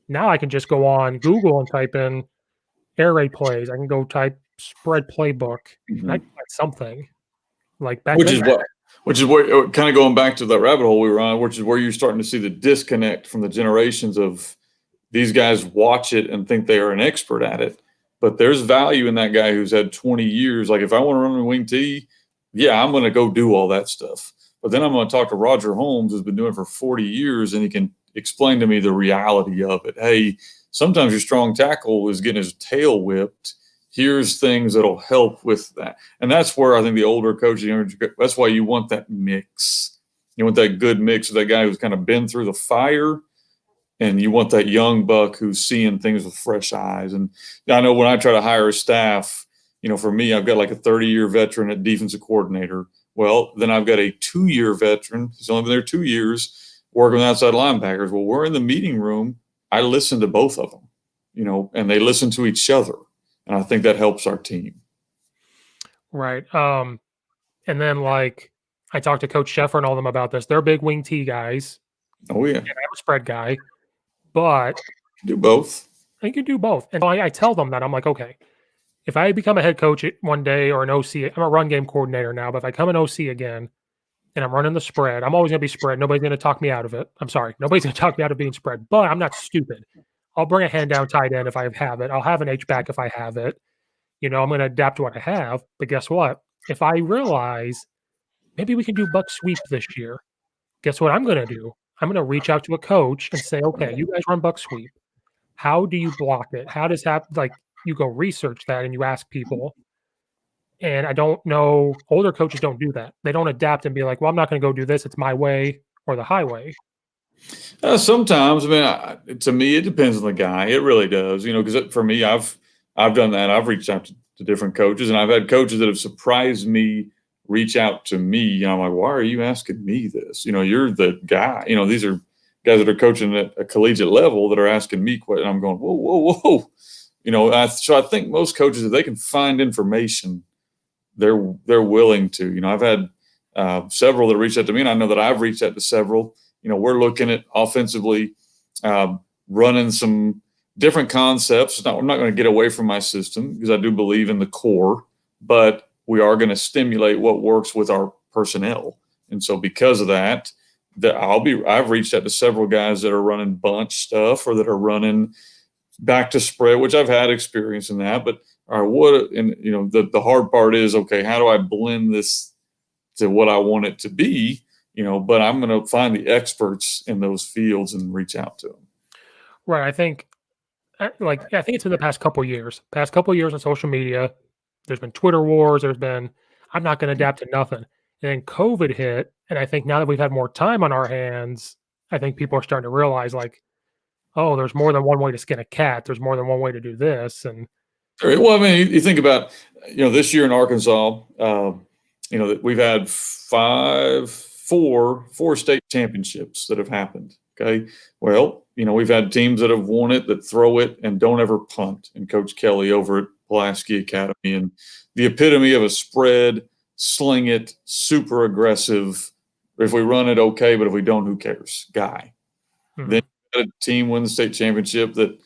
Now I can just go on Google and type in air raid plays. I can go type spread playbook, and I Mm-hmm. can find something. Like, back Which then, is what, which is where, kind of going back to that rabbit hole we were on, which is where you're starting to see the disconnect from the generations of these guys watch it and think they are an expert at it. But there's value in that guy who's had 20 years. Like, if I want to run a wing T, yeah, I'm going to go do all that stuff. But then I'm going to talk to Roger Holmes, who's been doing it for 40 years, and he can explain to me the reality of it. Hey, sometimes your strong tackle is getting his tail whipped. Here's things that'll help with that. And that's where I think the older coach, that's why you want that mix. You want that good mix of that guy who's kind of been through the fire, and you want that young buck who's seeing things with fresh eyes. And I know when I try to hire a staff, for me, I've got like a 30-year veteran at defensive coordinator. Well, then I've got a 2-year veteran. He's only been there 2 years working with outside linebackers. Well, we're in the meeting room. I listen to both of them, and they listen to each other. And I think that helps our team. right? And then, like, I talked to Coach Sheffer and all them about this. They're big wing T guys, Oh, yeah. and I'm a spread guy, but Do both. I can do both. And I tell them that. I'm like, okay, if I become a head coach one day, or an OC, I'm a run game coordinator now, but if I come an OC again and I'm running the spread, I'm always going to be spread. Nobody's going to talk me out of it. I'm sorry. Nobody's going to talk me out of being spread, but I'm not stupid. I'll bring a hand down tight end if I have it. I'll have an H back if I have it. I'm going to adapt to what I have. But guess what? If I realize maybe we can do buck sweep this year, guess what I'm going to do? I'm going to reach out to a coach and say, okay, you guys run buck sweep. How do you block it? How does that, like, you go research that and you ask people. And I don't know, older coaches don't do that. They don't adapt and be like, well, I'm not going to go do this. It's my way or the highway. Sometimes, I mean, to me, it depends on the guy. It really does, because for me, I've done that. I've reached out to different coaches, and I've had coaches that have surprised me, reach out to me. And I'm like, why are you asking me this? You're the guy. These are guys that are coaching at a collegiate level that are asking me questions. I'm going, whoa, whoa, whoa. So I think most coaches, if they can find information, they're willing to. I've had several that reached out to me, and I know that I've reached out to several. We're looking at offensively running some different concepts. I'm not going to get away from my system because I do believe in the core, but we are going to stimulate what works with our personnel. And so because of that, I've reached out to several guys that are running bunch stuff or that are running back to spread, which I've had experience in that. But all right, the hard part is, okay, how do I blend this to what I want it to be? But I'm going to find the experts in those fields and reach out to them. Right. I think it's in the past couple years. On social media, there's been Twitter wars. There's been, I'm not going to adapt to nothing. And then COVID hit, and I think now that we've had more time on our hands, I think people are starting to realize, like, oh, there's more than one way to skin a cat. There's more than one way to do this. And well, I mean, you think about, this year in Arkansas, that we've had four state championships that have happened. Okay. Well, we've had teams that have won it, that throw it and don't ever punt. And Coach Kelly over at Pulaski Academy, and the epitome of a spread, sling it, super aggressive. If we run it, okay, but if we don't, who cares? Guy. Then a team win the state championship that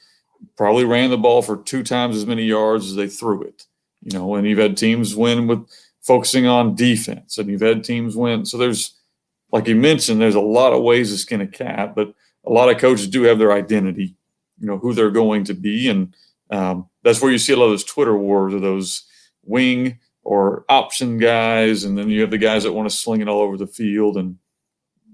probably ran the ball for 2 times as many yards as they threw it. And you've had teams win with focusing on defense, and you've had teams win. So there's, like you mentioned, there's a lot of ways to skin a cat, but a lot of coaches do have their identity, who they're going to be. And that's where you see a lot of those Twitter wars or those wing or option guys. And then you have the guys that want to sling it all over the field. And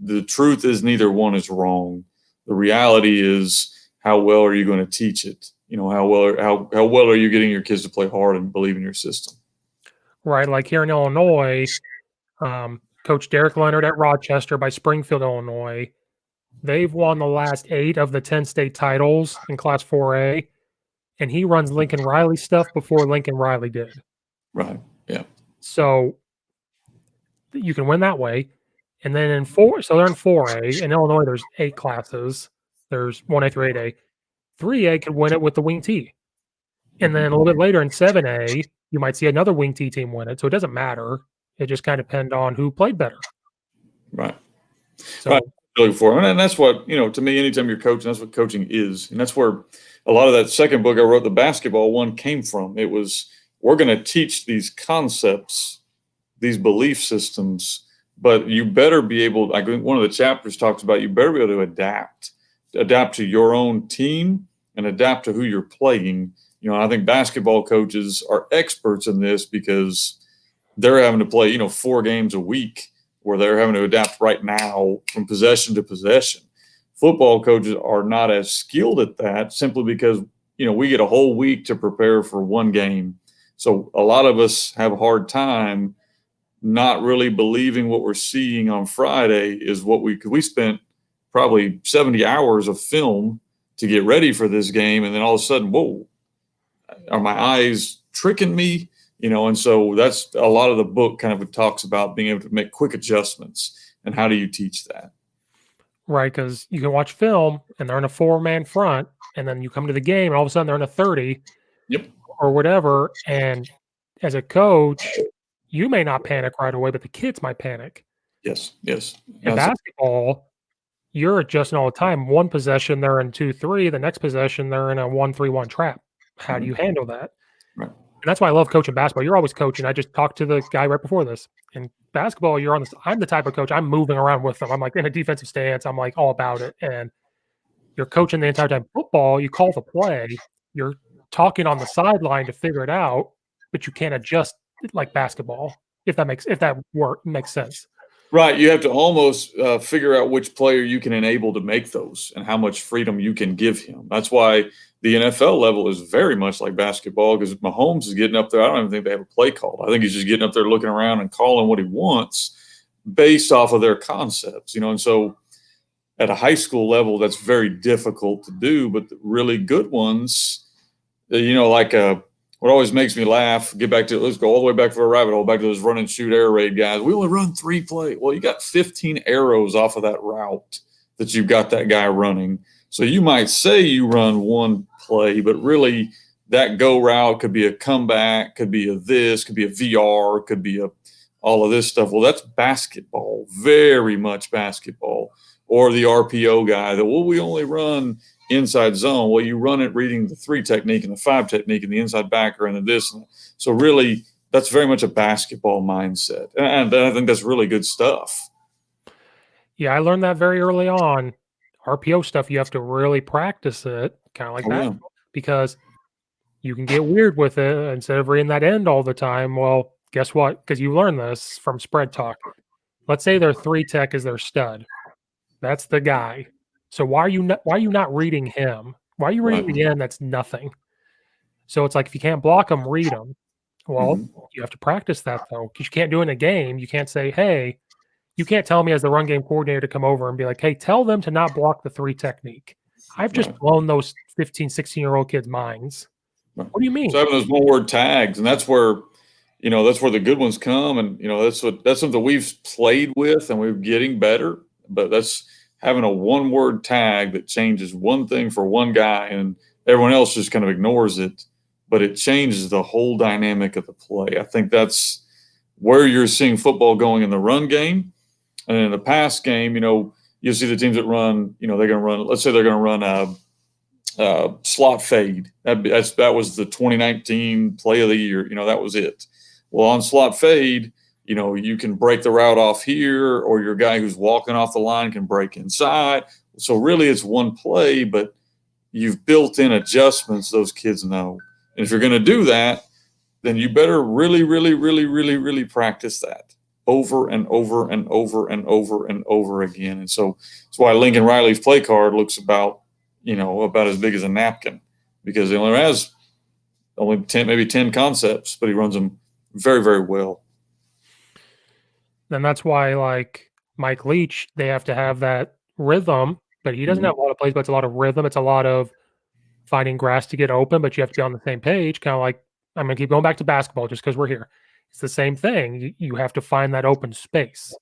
the truth is neither one is wrong. The reality is, how well are you going to teach it? How well are you getting your kids to play hard and believe in your system? Right. Like here in Illinois, Coach Derek Leonard at Rochester by Springfield, Illinois, they've won the last 8 of the 10 state titles in Class 4A, and he runs Lincoln Riley stuff before Lincoln Riley did. Right. Yeah. So you can win that way. And then so they're in 4A. In Illinois, there's 8 classes. There's 1A through 8A. 3A could win it with the wing T. And then a little bit later in 7A, you might see another wing T team win it. So it doesn't matter. It just kind of depends on who played better. Right. So, right. And that's what, to me, anytime you're coaching, that's what coaching is. And that's where a lot of that second book I wrote, the basketball one, came from. It was, we're going to teach these concepts, these belief systems, but you better be able, like one of the chapters talks about, you better be able to adapt to your own team and adapt to who you're playing. I think basketball coaches are experts in this because they're having to play, 4 games a week where they're having to adapt right now from possession to possession. Football coaches are not as skilled at that simply because, we get a whole week to prepare for one game. So a lot of us have a hard time not really believing what we're seeing on Friday is what we spent probably 70 hours of film to get ready for this game. And then all of a sudden, whoa, are my eyes tricking me? And so that's a lot of the book kind of talks about being able to make quick adjustments. And how do you teach that? Right. Because you can watch film and they're in a 4-man front, and then you come to the game and all of a sudden they're in a 30 or whatever. And as a coach, you may not panic right away, but the kids might panic. Yes. In basketball, you're adjusting all the time. One possession, they're in 2-3. The next possession, they're in a 1-3-1 trap. How do you handle that? Right. And that's why I love coaching basketball. You're always coaching. I just talked to the guy right before this. In basketball, I'm the type of coach, I'm moving around with them. I'm like in a defensive stance. I'm like all about it. And You're coaching the entire time. Football, you call the play, you're talking on the sideline to figure it out, but you can't adjust it like basketball, if that makes sense. Right. You have to almost figure out which player you can enable to make those and how much freedom you can give him. That's why the NFL level is very much like basketball because Mahomes is getting up there. I don't even think they have a play called. I think he's just getting up there looking around and calling what he wants based off of their concepts, And so at a high school level, that's very difficult to do. But the really good ones, like what always makes me laugh, let's go all the way back for a rabbit hole, back to those run and shoot air raid guys. We only run 3 plays. Well, you got 15 arrows off of that route that you've got that guy running. So you might say you run 1 play, but really that go route could be a comeback, could be could be a VR, could be all of this stuff. Well, that's basketball, very much basketball. Or the RPO guy that, we only run inside zone. Well, you run it reading the 3 technique and the 5 technique and the inside backer and the this. So really, that's very much a basketball mindset. And I think that's really good stuff. Yeah, I learned that very early on. RPO stuff, you have to really practice it, kind of like basketball, because you can get weird with it instead of reading that end all the time. Well, guess what? Because you learn this from spread talk. Let's say their 3 tech is their stud. That's the guy. So why are you not reading him? Why are you reading the end? That's nothing. So it's like if you can't block them, read them. Well, you have to practice that though, because you can't do it in a game. You can't say, hey, you can't tell me as the run game coordinator to come over and be like, hey, tell them to not block the 3 technique. I've just blown those 15, 16-year-old kids' minds. What do you mean? So having those one-word tags, and that's where the good ones come, and that's something we've played with, and we're getting better. But that's having a one-word tag that changes one thing for one guy, and everyone else just kind of ignores it. But it changes the whole dynamic of the play. I think that's where you're seeing football going in the run game, and in the pass game. You'll see the teams that run. They're going to run. Let's say they're going to run slot fade. That was the 2019 play of the year. That was it. Well, on slot fade, you can break the route off here, or your guy who's walking off the line can break inside. So really it's one play, but you've built in adjustments those kids know. And if you're going to do that, then you better really, really, really, really, really practice that over and over and over and over and over again. And so that's why Lincoln Riley's play card looks about as big as a napkin, because he only has 10, maybe 10 concepts, but he runs them very, very well. And that's why, like Mike Leach, they have to have that rhythm, but he doesn't have a lot of plays, but it's a lot of rhythm. It's a lot of finding grass to get open, but you have to be on the same page. Kind of like, I'm going to keep going back to basketball just because we're here. It's the same thing. You have to find that open space.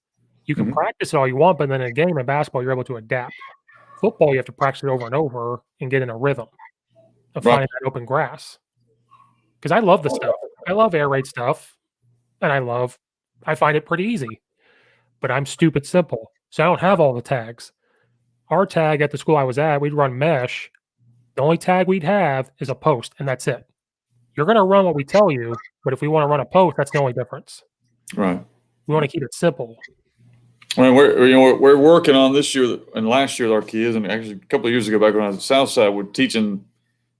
You can practice it all you want, but then in a game of basketball, you're able to adapt. Football, you have to practice it over and over and get in a rhythm of finding that open grass. Because I love the stuff. I love air raid stuff, and I find it pretty easy. But I'm stupid simple, so I don't have all the tags. Our tag at the school I was at, we'd run mesh. The only tag we'd have is a post, and that's it. You're going to run what we tell you, but if we want to run a post, that's the only difference. Right. We want to keep it simple. I mean, we're working on this year and last year with our kids, and actually a couple of years ago back when I was at Southside, we're teaching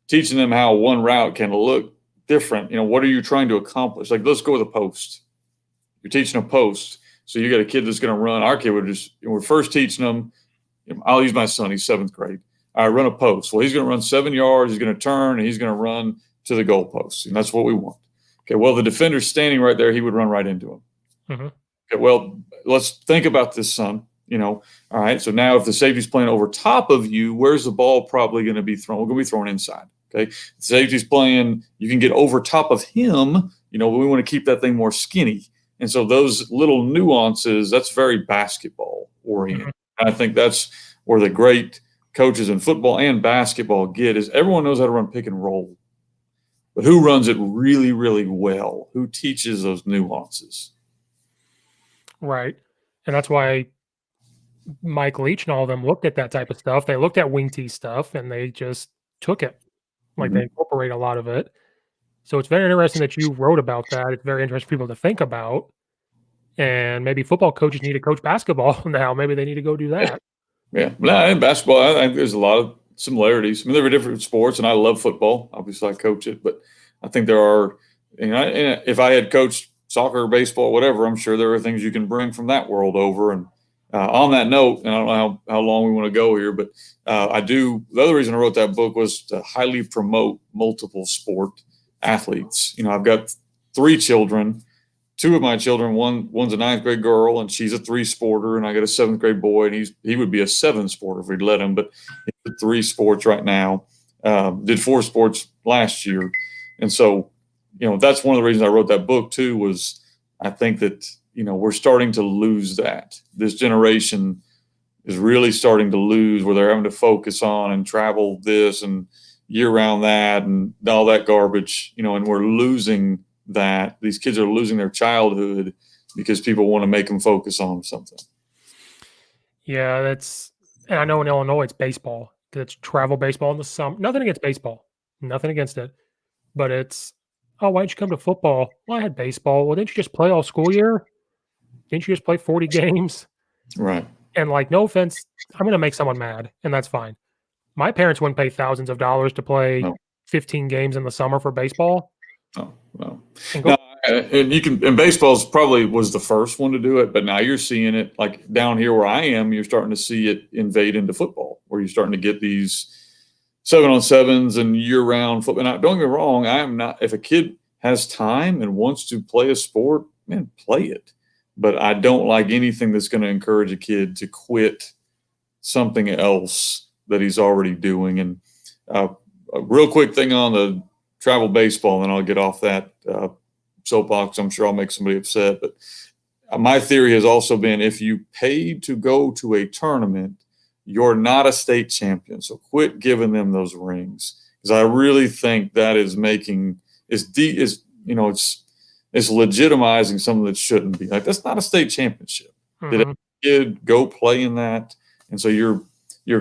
them how one route can look different. What are you trying to accomplish? Like, let's go with a post. You're teaching a post, so you got a kid that's going to run. Our kid we're first teaching them. I'll use my son. He's 7th grade. I run a post. Well, he's going to run 7 yards. He's going to turn, and he's going to run to the goalpost, and that's what we want. Okay. Well, the defender's standing right there. He would run right into him. Okay, well, let's think about this, son. All right. So now if the safety's playing over top of you, where's the ball probably going to be thrown? We're going to be thrown inside. Okay. If the safety's playing, you can get over top of him. We want to keep that thing more skinny. And so those little nuances, that's very basketball oriented. And I think that's where the great coaches in football and basketball get is everyone knows how to run pick and roll. But who runs it really, really well? Who teaches those nuances? Right. And that's why Mike Leach and all of them looked at that type of stuff. They looked at wing tee stuff and they just took it. Like they incorporate a lot of it. So it's very interesting that you wrote about that. It's very interesting for people to think about. And maybe football coaches need to coach basketball now. Maybe they need to go do that. Yeah. No, in basketball, I think there's a lot similarities. I mean, there are different sports, and I love football. Obviously, I coach it, but I think there are. And if I had coached soccer, baseball, whatever, I'm sure there are things you can bring from that world over. And on that note, and I don't know how long we want to go here, but I do. The other reason I wrote that book was to highly promote multiple sport athletes. I've got 3 children. 2 of my children, one's a 9th grade girl, and she's a 3-sporter, and I got a 7th grade boy, and he would be a 7-sporter if we'd let him, but he's at 3 sports right now. Did 4 sports last year, and so that's one of the reasons I wrote that book too. Was I think that we're starting to lose that. This generation is really starting to lose where they're having to focus on and travel this and year round that and all that garbage, and we're losing that. These kids are losing their childhood because people want to make them focus on something. Yeah, and I know in Illinois it's baseball. It's travel baseball in the summer. Nothing against baseball, nothing against it, but it's, oh, why didn't you come to football? Well, I had baseball. Well, didn't you just play all school year? Didn't you just play 40 games? Right. And like, no offense, I'm going to make someone mad, and that's fine. My parents wouldn't pay thousands of dollars to play No. 15 games in the summer for baseball. Oh, no. And No, and baseball's probably was the first one to do it, but now you're seeing it like down here where I am, you're starting to see it invade into football, where you're starting to get these 7-on-7s and year-round football. Now, don't get me wrong, I am not. If a kid has time and wants to play a sport, man, play it. But I don't like anything that's going to encourage a kid to quit something else that he's already doing. And a real quick thing on the travel baseball, and then I'll get off that soapbox. I'm sure I'll make somebody upset. But my theory has also been if you paid to go to a tournament, you're not a state champion. So quit giving them those rings, because I really think that is making it's legitimizing something that shouldn't be. Like, that's not a state championship. Mm-hmm. Did a kid go play in that? And so you're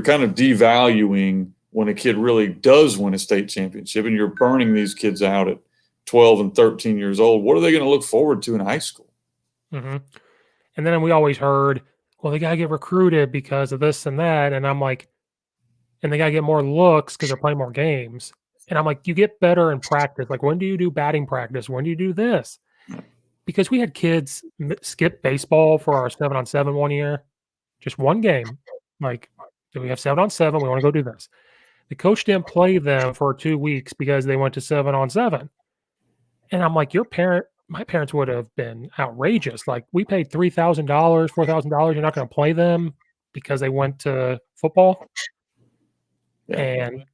kind of devaluing when a kid really does win a state championship, and you're burning these kids out at 12 and 13 years old. What are they going to look forward to in high school? Mm-hmm. And then we always heard, well, they got to get recruited because of this and that. And I'm like, and they got to get more looks because they're playing more games. And I'm like, you get better in practice. Like, when do you do batting practice? When do you do this? Because we had kids skip baseball for our 7-on-7 one year, just one game. Like, do we have 7-on-7? We want to go do this. The coach didn't play them for 2 weeks because they went to 7-on-7. And I'm like, my parents would have been outrageous. Like, we paid $3,000, $4,000. You're not going to play them because they went to football. Yeah. And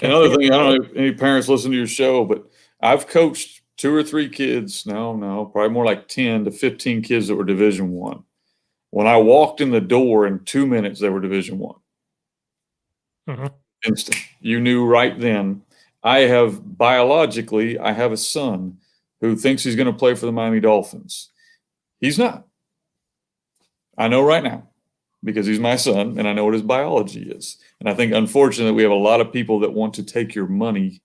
another thing, I don't know if any parents listen to your show, but I've coached 2 or 3 kids. No, probably more like 10 to 15 kids that were Division I. When I walked in the door, in 2 minutes, they were Division I. Mm-hmm. Instant. You knew right then. I have a son who thinks he's going to play for the Miami Dolphins. He's not. I know right now, because he's my son and I know what his biology is. And I think, unfortunately, we have a lot of people that want to take your money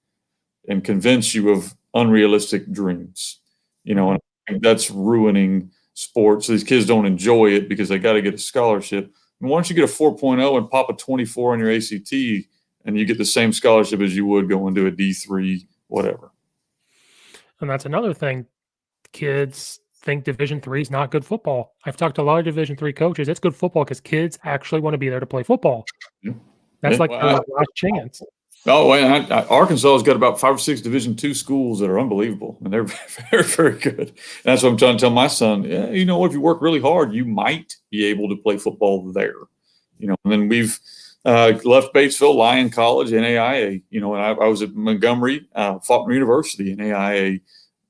and convince you of unrealistic dreams, and I think that's ruining sports. These kids don't enjoy it because they got to get a scholarship. And why don't you get a 4.0 and pop a 24 on your ACT, and you get the same scholarship as you would going to a D3, whatever. And that's another thing. Kids think Division III is not good football. I've talked to a lot of Division III coaches. It's good football because kids actually want to be there to play football. Yeah. That's their last chance. Oh, and Arkansas has got about 5 or 6 Division II schools that are unbelievable, and they're very, very good. And that's what I'm trying to tell my son. Yeah, if you work really hard, you might be able to play football there. And then we've left Batesville, Lyon College, NAIA. And I was at Montgomery, Faulkner University, NAIA.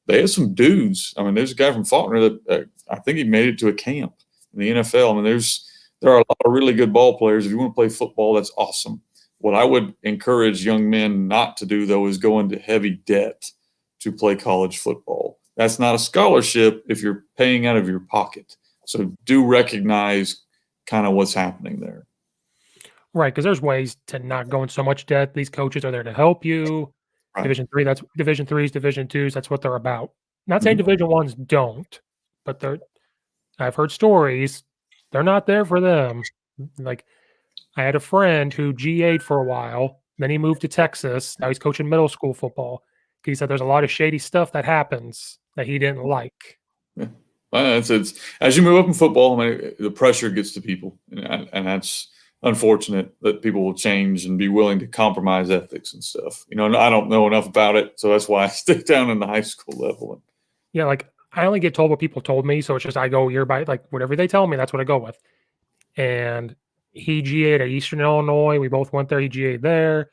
They had some dudes. I mean, there's a guy from Faulkner that I think he made it to a camp in the NFL. I mean, there are a lot of really good ball players. If you want to play football, that's awesome. What I would encourage young men not to do, though, is go into heavy debt to play college football. That's not a scholarship if you're paying out of your pocket. So do recognize kind of what's happening there. Right, because there's ways to not go in so much debt. These coaches are there to help you. Right. Division III, that's Division IIIs, Division IIs, that's what they're about. Not saying Division I's don't, but I've heard stories, they're not there for them. Like, I had a friend who GA'd for a while. Then he moved to Texas. Now he's coaching middle school football. He said there's a lot of shady stuff that happens that he didn't like. Yeah. Well, it's as you move up in football, I mean, the pressure gets to people, and that's unfortunate that people will change and be willing to compromise ethics and stuff. You know, and I don't know enough about it, so that's why I stick down in the high school level. Yeah, like I only get told what people told me, so it's just I go year by like whatever they tell me, that's what I go with. And he GA'd at Eastern Illinois. We both went there. He GA'd there.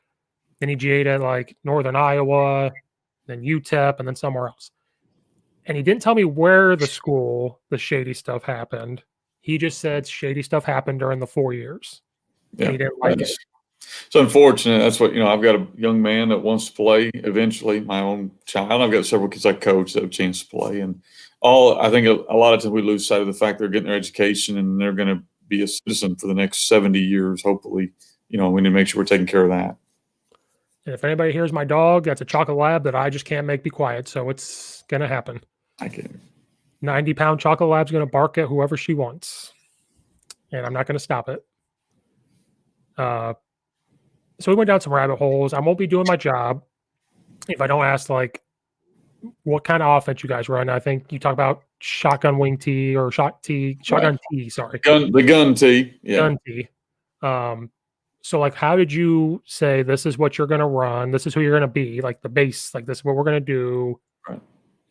Then he GA'd at like Northern Iowa, then UTEP, and then somewhere else. And he didn't tell me where the school the shady stuff happened. He just said shady stuff happened during the 4 years, and Yeah, he didn't like it. it's unfortunate. That's what, I've got a young man that wants to play eventually, my own child. I've got several kids I coach that have a chance to play. And I think a lot of times we lose sight of the fact they're getting their education and they're going to be a citizen for the next 70 years, hopefully. We need to make sure we're taking care of that. And if anybody hears my dog, that's a chocolate lab that I just can't make be quiet. So it's going to happen. I can. 90-pound chocolate lab's going to bark at whoever she wants. And I'm not going to stop it. So we went down some rabbit holes. I won't be doing my job if I don't ask, like, what kind of offense you guys run. I think you talk about shotgun wing tee or shotgun tee, sorry. The gun tee. Yeah. Gun tee. So, like, how did you say this is what you're going to run? This is who you're going to be, like the base, like this is what we're going to do, Right.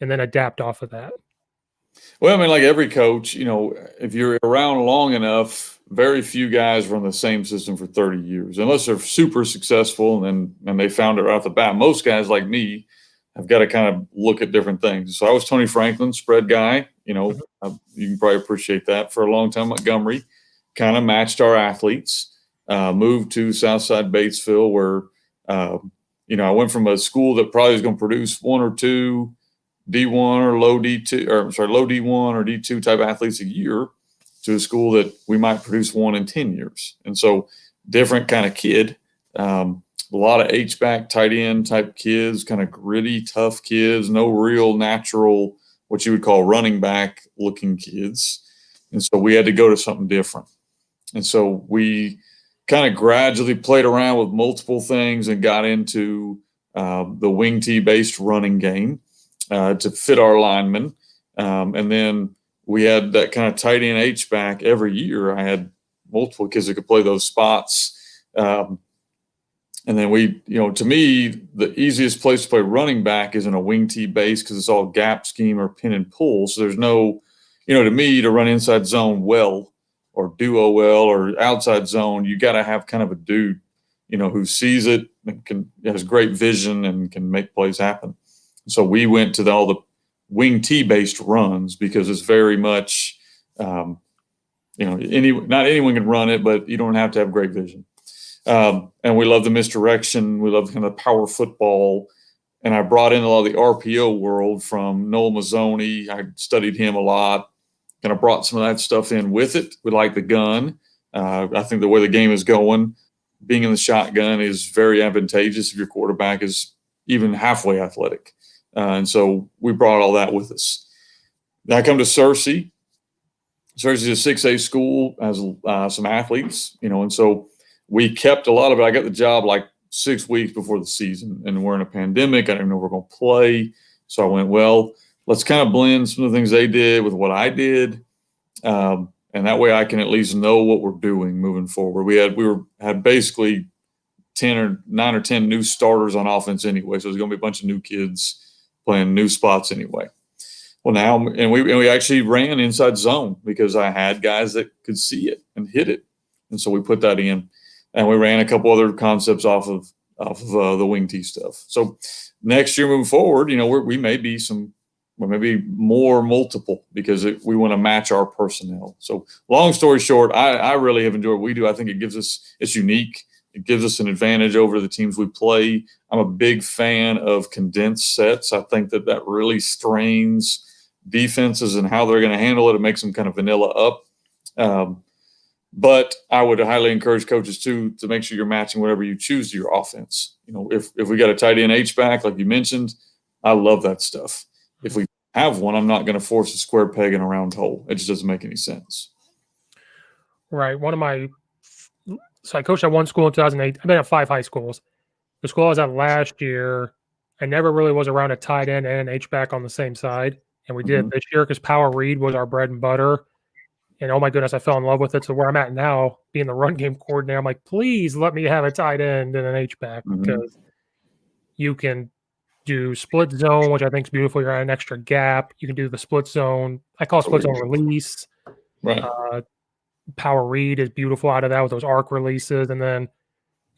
and then adapt off of that? Well, I mean, like every coach, if you're around long enough, very few guys run the same system for 30 years, unless they're super successful and they found it right off the bat. Most guys like me have got to kind of look at different things. So I was Tony Franklin, spread guy. You can probably appreciate that. For a long time, Montgomery kind of matched our athletes. Moved to Southside Batesville, where I went from a school that probably was going to produce one or two D1 or low D2, low D1 or D2 type athletes a year, to a school that we might produce one in 10 years. And so different kind of kid, a lot of H-back tight end type kids, kind of gritty, tough kids, no real natural, what you would call running back looking kids. And so we had to go to something different. And so we kind of gradually played around with multiple things and got into the wing tee based running game to fit our linemen. And then we had that kind of tight end H back every year. I had multiple kids that could play those spots. And then to me, the easiest place to play running back is in a wing tee base because it's all gap scheme or pin and pull. So there's no, to me, to run inside zone well or duo well or outside zone, you got to have kind of a dude, who sees it and has great vision and can make plays happen. So we went to all the wing tee based runs because it's very much, not anyone can run it, but you don't have to have great vision. And we love the misdirection. We love kind of power football. And I brought in a lot of the RPO world from Noel Mazzoni. I studied him a lot. Kind of brought some of that stuff in with it. We like the gun. I think the way the game is going, being in the shotgun is very advantageous if your quarterback is even halfway athletic. And so we brought all that with us. Then I come to Searcy. Searcy's a 6A school, has some athletes, and so we kept a lot of it. I got the job like 6 weeks before the season, and we're in a pandemic. I didn't know if we're going to play. So I went, well, let's kind of blend some of the things they did with what I did. And that way I can at least know what we're doing moving forward. We had basically 9 or 10 new starters on offense anyway. So there's going to be a bunch of new kids playing new spots anyway. Well, now, and we actually ran inside zone because I had guys that could see it and hit it. And so we put that in, and we ran a couple other concepts off of the wing tee stuff. So next year moving forward, we may be maybe more multiple because we want to match our personnel. So long story short, I really have enjoyed what we do. I think it's unique. It gives us an advantage over the teams we play. I'm a big fan of condensed sets. I think that really strains defenses and how they're going to handle it. It makes them kind of vanilla up. But I would highly encourage coaches to make sure you're matching whatever you choose to your offense. If we got a tight end H-back, like you mentioned, I love that stuff. If we have one, I'm not going to force a square peg in a round hole. It just doesn't make any sense. Right. One of my So I coached at one school in 2008. I've been at 5 high schools. The school I was at last year, I never really was around a tight end and an H-back on the same side, and we did Mhm. this year because power read was our bread and butter, and oh my goodness, I fell in love with it. So where I'm at now, being the run game coordinator, I'm like, "Please let me have a tight end and an H-back," Mhm. because you can do split zone, which I think is beautiful. You're at an extra gap. You can do the split zone. I call it split zone release. Right. Uh, power read is beautiful out of that with those arc releases, and then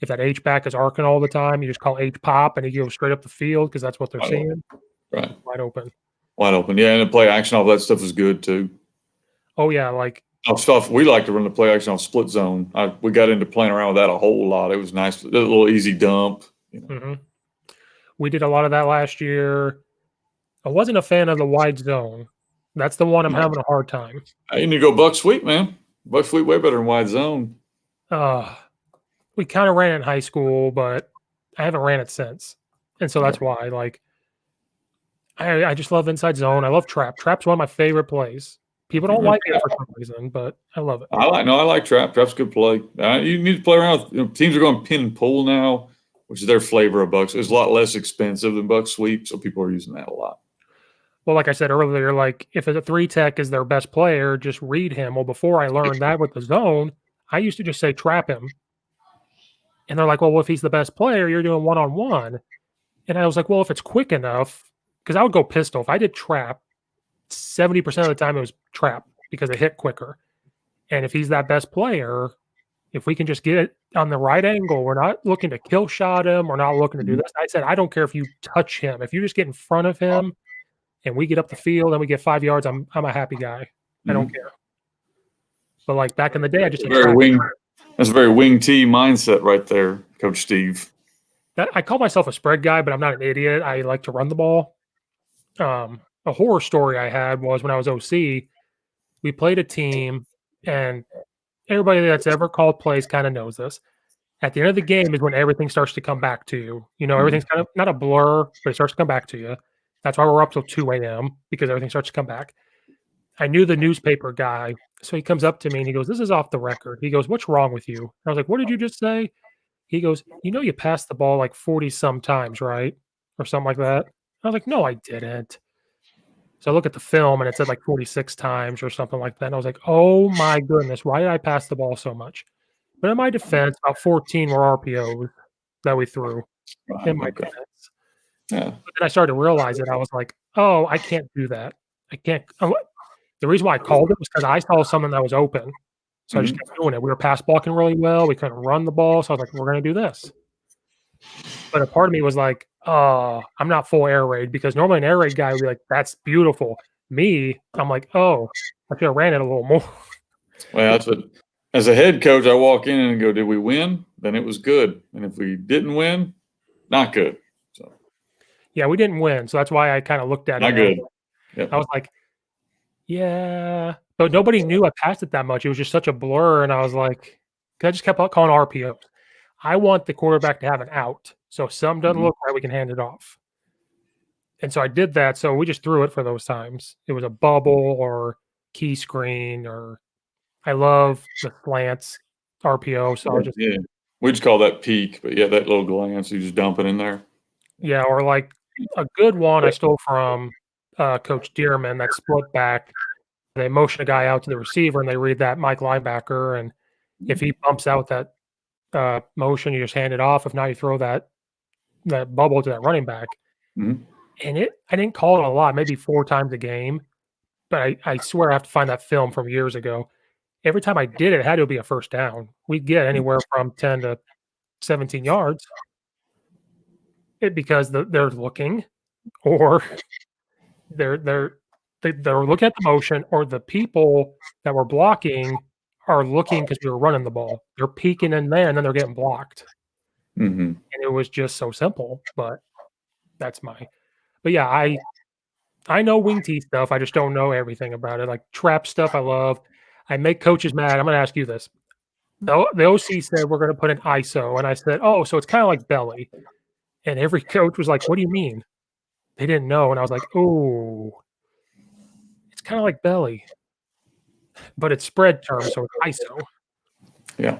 if that H back is arcing all the time, you just call H pop and he goes straight up the field because that's what they're Wide open. seeing. Right. Wide open. Wide open. Yeah, and the play action, all that stuff is good too. Oh yeah, like Stuff we like to run the play action on split zone. We got into playing around with that a whole lot. It was nice, a little easy dump. mhm. We did a lot of that last year. I wasn't a fan of the wide zone. That's the one I'm Right. having a hard time. You need to go buck sweep, man. Buck sweep way better than wide zone. Uh, we kind of ran it in high school, but I haven't ran it since, and so that's Right. why. Like, I just love inside zone. I love trap. Trap's one of my favorite plays. People don't Right. like it for some reason, but I love it. I like trap. Trap's a good play. You need to play around with teams are going pin and pull now, which is their flavor of bucks. It's a lot less expensive than buck sweep, so people are using that a lot. Well, like I said earlier, like if a 3 tech is their best player, just read him. Well, before I learned that with the zone, I used to just say trap him. And they're like, well, if he's the best player, you're doing one on one. And I was like, well, if it's quick enough, because I would go pistol. If I did trap, 70% of the time it was trap because it hit quicker. And if he's that best player, if we can just get it on the right angle, we're not looking to kill shot him. We're not looking to do Mhm. this. I said, I don't care if you touch him. If you just get in front of him and we get up the field and we get 5 yards, I'm a happy guy. I don't Mhm. care. But like back in the day, I just said Very trap. wing. That's a very wing T mindset right there, Coach Steve. That I call myself a spread guy, but I'm not an idiot. I like to run the ball. A horror story I had was when I was OC, we played a team, and everybody that's ever called plays kind of knows this. At the end of the game is when everything starts to come back to you. You know, Mhm. everything's kind of not a blur, but it starts to come back to you. That's why we're up till 2 a.m. because everything starts to come back. I knew the newspaper guy, so he comes up to me and he goes, "This is off the record." He goes, "What's wrong with you?" I was like, "What did you just say?" He goes, "You know you passed the ball like 40 some times, right?" Or something like that. I was like, "No, I didn't." So I look at the film and it said like 46 times or something like that. And I was like, "Oh my goodness, why did I pass the ball so much?" But in my defense, about 14 were RPOs that we threw Right. in my Okay. defense. Yeah. But then I started to realize it. I was like, "Oh, I can't do that. I can't." The reason why I called it was because I saw something that was open. So I just Mhm. kept doing it. We were pass blocking really well. We couldn't run the ball. So I was like, "We're gonna do this." But a part of me was like, "Oh, I'm not full air raid," because normally an air raid guy would be like, "That's beautiful." Me, I'm like, "Oh, I should have ran it a little more." Well, that's what. As a head coach, I walk in and go, "Did we win? Then it was good. And if we didn't win, not good. So Yeah, we didn't win. So that's why I kind of looked at it not and good." Yep. I was like, "Yeah." But nobody knew I passed it that much. It was just such a blur. And I was like, 'cause I just kept on calling RPOs. I want the quarterback to have an out. So if something doesn't Mhm. look right, we can hand it off. And so I did that. So we just threw it for those times. It was a bubble or key screen or I love the slants RPO. So I was just, Yeah. We just call that peak, but yeah, that little glance, you just dump it in there. yeah, or like a good one I stole from Coach Dearman that split back. They motion a guy out to the receiver and they read that Mike linebacker. And if he bumps out that motion, you just hand it off. If not, you throw that bubble to that running back. Mhm. And I didn't call it a lot, maybe 4 times a game, but I swear I have to find that film from years ago. Every time I did it, it had to be a first down. We'd get anywhere from 10 to 17 yards because they're looking or they're they're they're looking at the motion or the people that were blocking are looking because we were running the ball. They're peeking in there and then they're getting blocked. Mhm. And it was just so simple, but that's but yeah, I know wing T stuff. I just don't know everything about it. Like trap stuff, I love. I make coaches mad. I'm going to ask you this. The OC said we're going to put an ISO, and I said, "Oh, so it's kind of like belly." And every coach was like, "What do you mean?" They didn't know, and I was like, "Oh, it's kind of like belly, but it's spread term, so it's ISO." Yeah.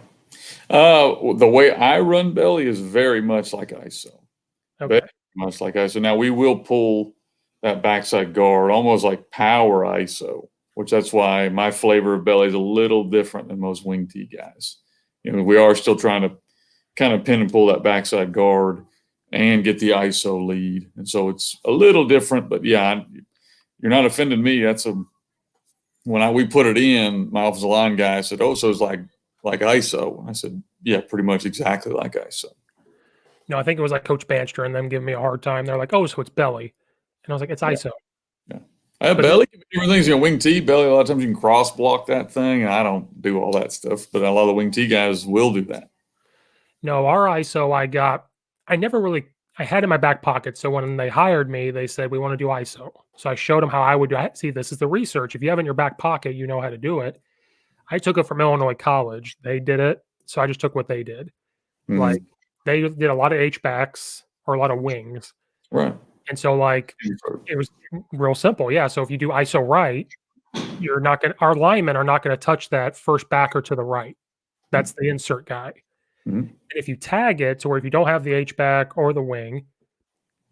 The way I run belly is very much like ISO. Very Okay. much like ISO. Now we will pull that backside guard almost like power ISO, which that's why my flavor of belly is a little different than most wing T guys. We are still trying to kind of pin and pull that backside guard and get the ISO lead, and so it's a little different. But yeah, you're not offending me. That's a when we put it in, my offensive line guy said, "Oh, so it's like ISO." I said, "Yeah, pretty much exactly like ISO." No, I think it was like Coach Banster and them giving me a hard time. They're like, "Oh, so it's belly," and I was like, "It's Yeah, ISO." yeah. But then, Belly can be different things. Wing T belly. A lot of times you can cross block that thing, and I don't do all that stuff. But a lot of the wing T guys will do that. no, our ISO I never really I had in my back pocket. So when they hired me, they said we want to do ISO. So I showed them how I would do. See, this is the research. If you have it in your back pocket, you know how to do it. I took it from Illinois College. They did it, so I just took what they did. Like Mhm. they did a lot of H backs or a lot of wings, Right. and so like it was real simple. Yeah. So if you do ISO right, you're not going to, our linemen are not going to touch that first backer to the right. That's the insert guy. Mhm. And if you tag it to where if you don't have the H back or the wing,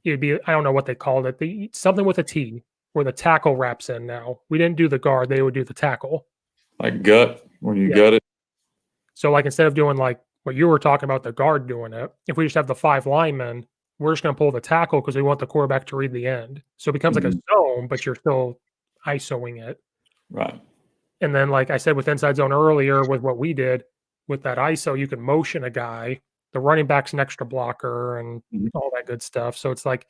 it'd be, I don't know what they called it, something with a T where the tackle wraps in now. We didn't do the guard, they would do the tackle. Like gut when you Yeah. gut it. So like instead of doing like what you were talking about, the guard doing it, if we just have the 5 linemen, we're just going to pull the tackle because we want the quarterback to read the end. So it becomes like a Mhm. zone, but you're still ISOing it. Right. And then, like I said with inside zone earlier, with what we did with that ISO, you can motion a guy. The running back's an extra blocker and Mhm. all that good stuff. So it's like,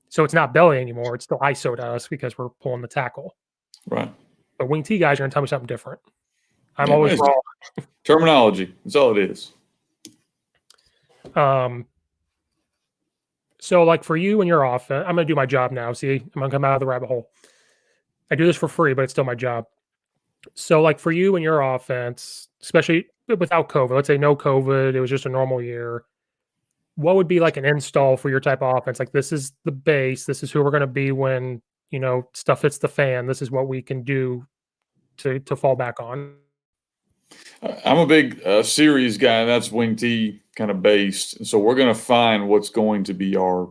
so it's not belly anymore. It's still ISO to us because we're pulling the tackle. Right. But wing T guys are going to tell me something different. I'm Yeah, always it's terminology. That's all it is. wrong. So like for you and your offense, I'm going to do my job now. See, I'm going to come out of the rabbit hole. I do this for free, but it's still my job. So like for you and your offense, especially without COVID, let's say no COVID, it was just a normal year. What would be like an install for your type of offense? Like this is the base. This is who we're going to be when stuff hits the fan. This is what we can do to fall back on. I'm a big series guy. That's wing T kind of based. So we're going to find what's going to be our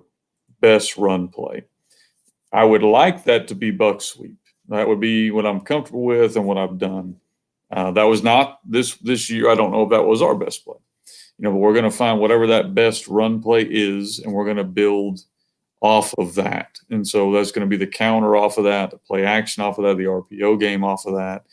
best run play. I would like that to be buck sweep. That would be what I'm comfortable with and what I've done. That was not this year. I don't know if that was our best play. But we're going to find whatever that best run play is, and we're going to build off of that. And so that's going to be the counter off of that, the play action off of that, the RPO game off of that,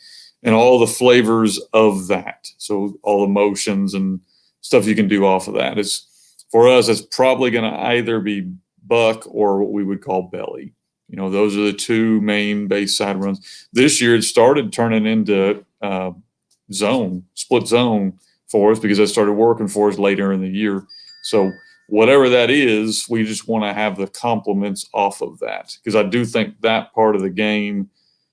and all the flavors of that. So all the motions and stuff you can do off of that. It's for us, it's probably going to either be buck or what we would call belly. Those are the two main base side runs. This year, it started turning into split zone for us because that started working for us later in the year. So whatever that is, we just want to have the complements off of that because I do think that part of the game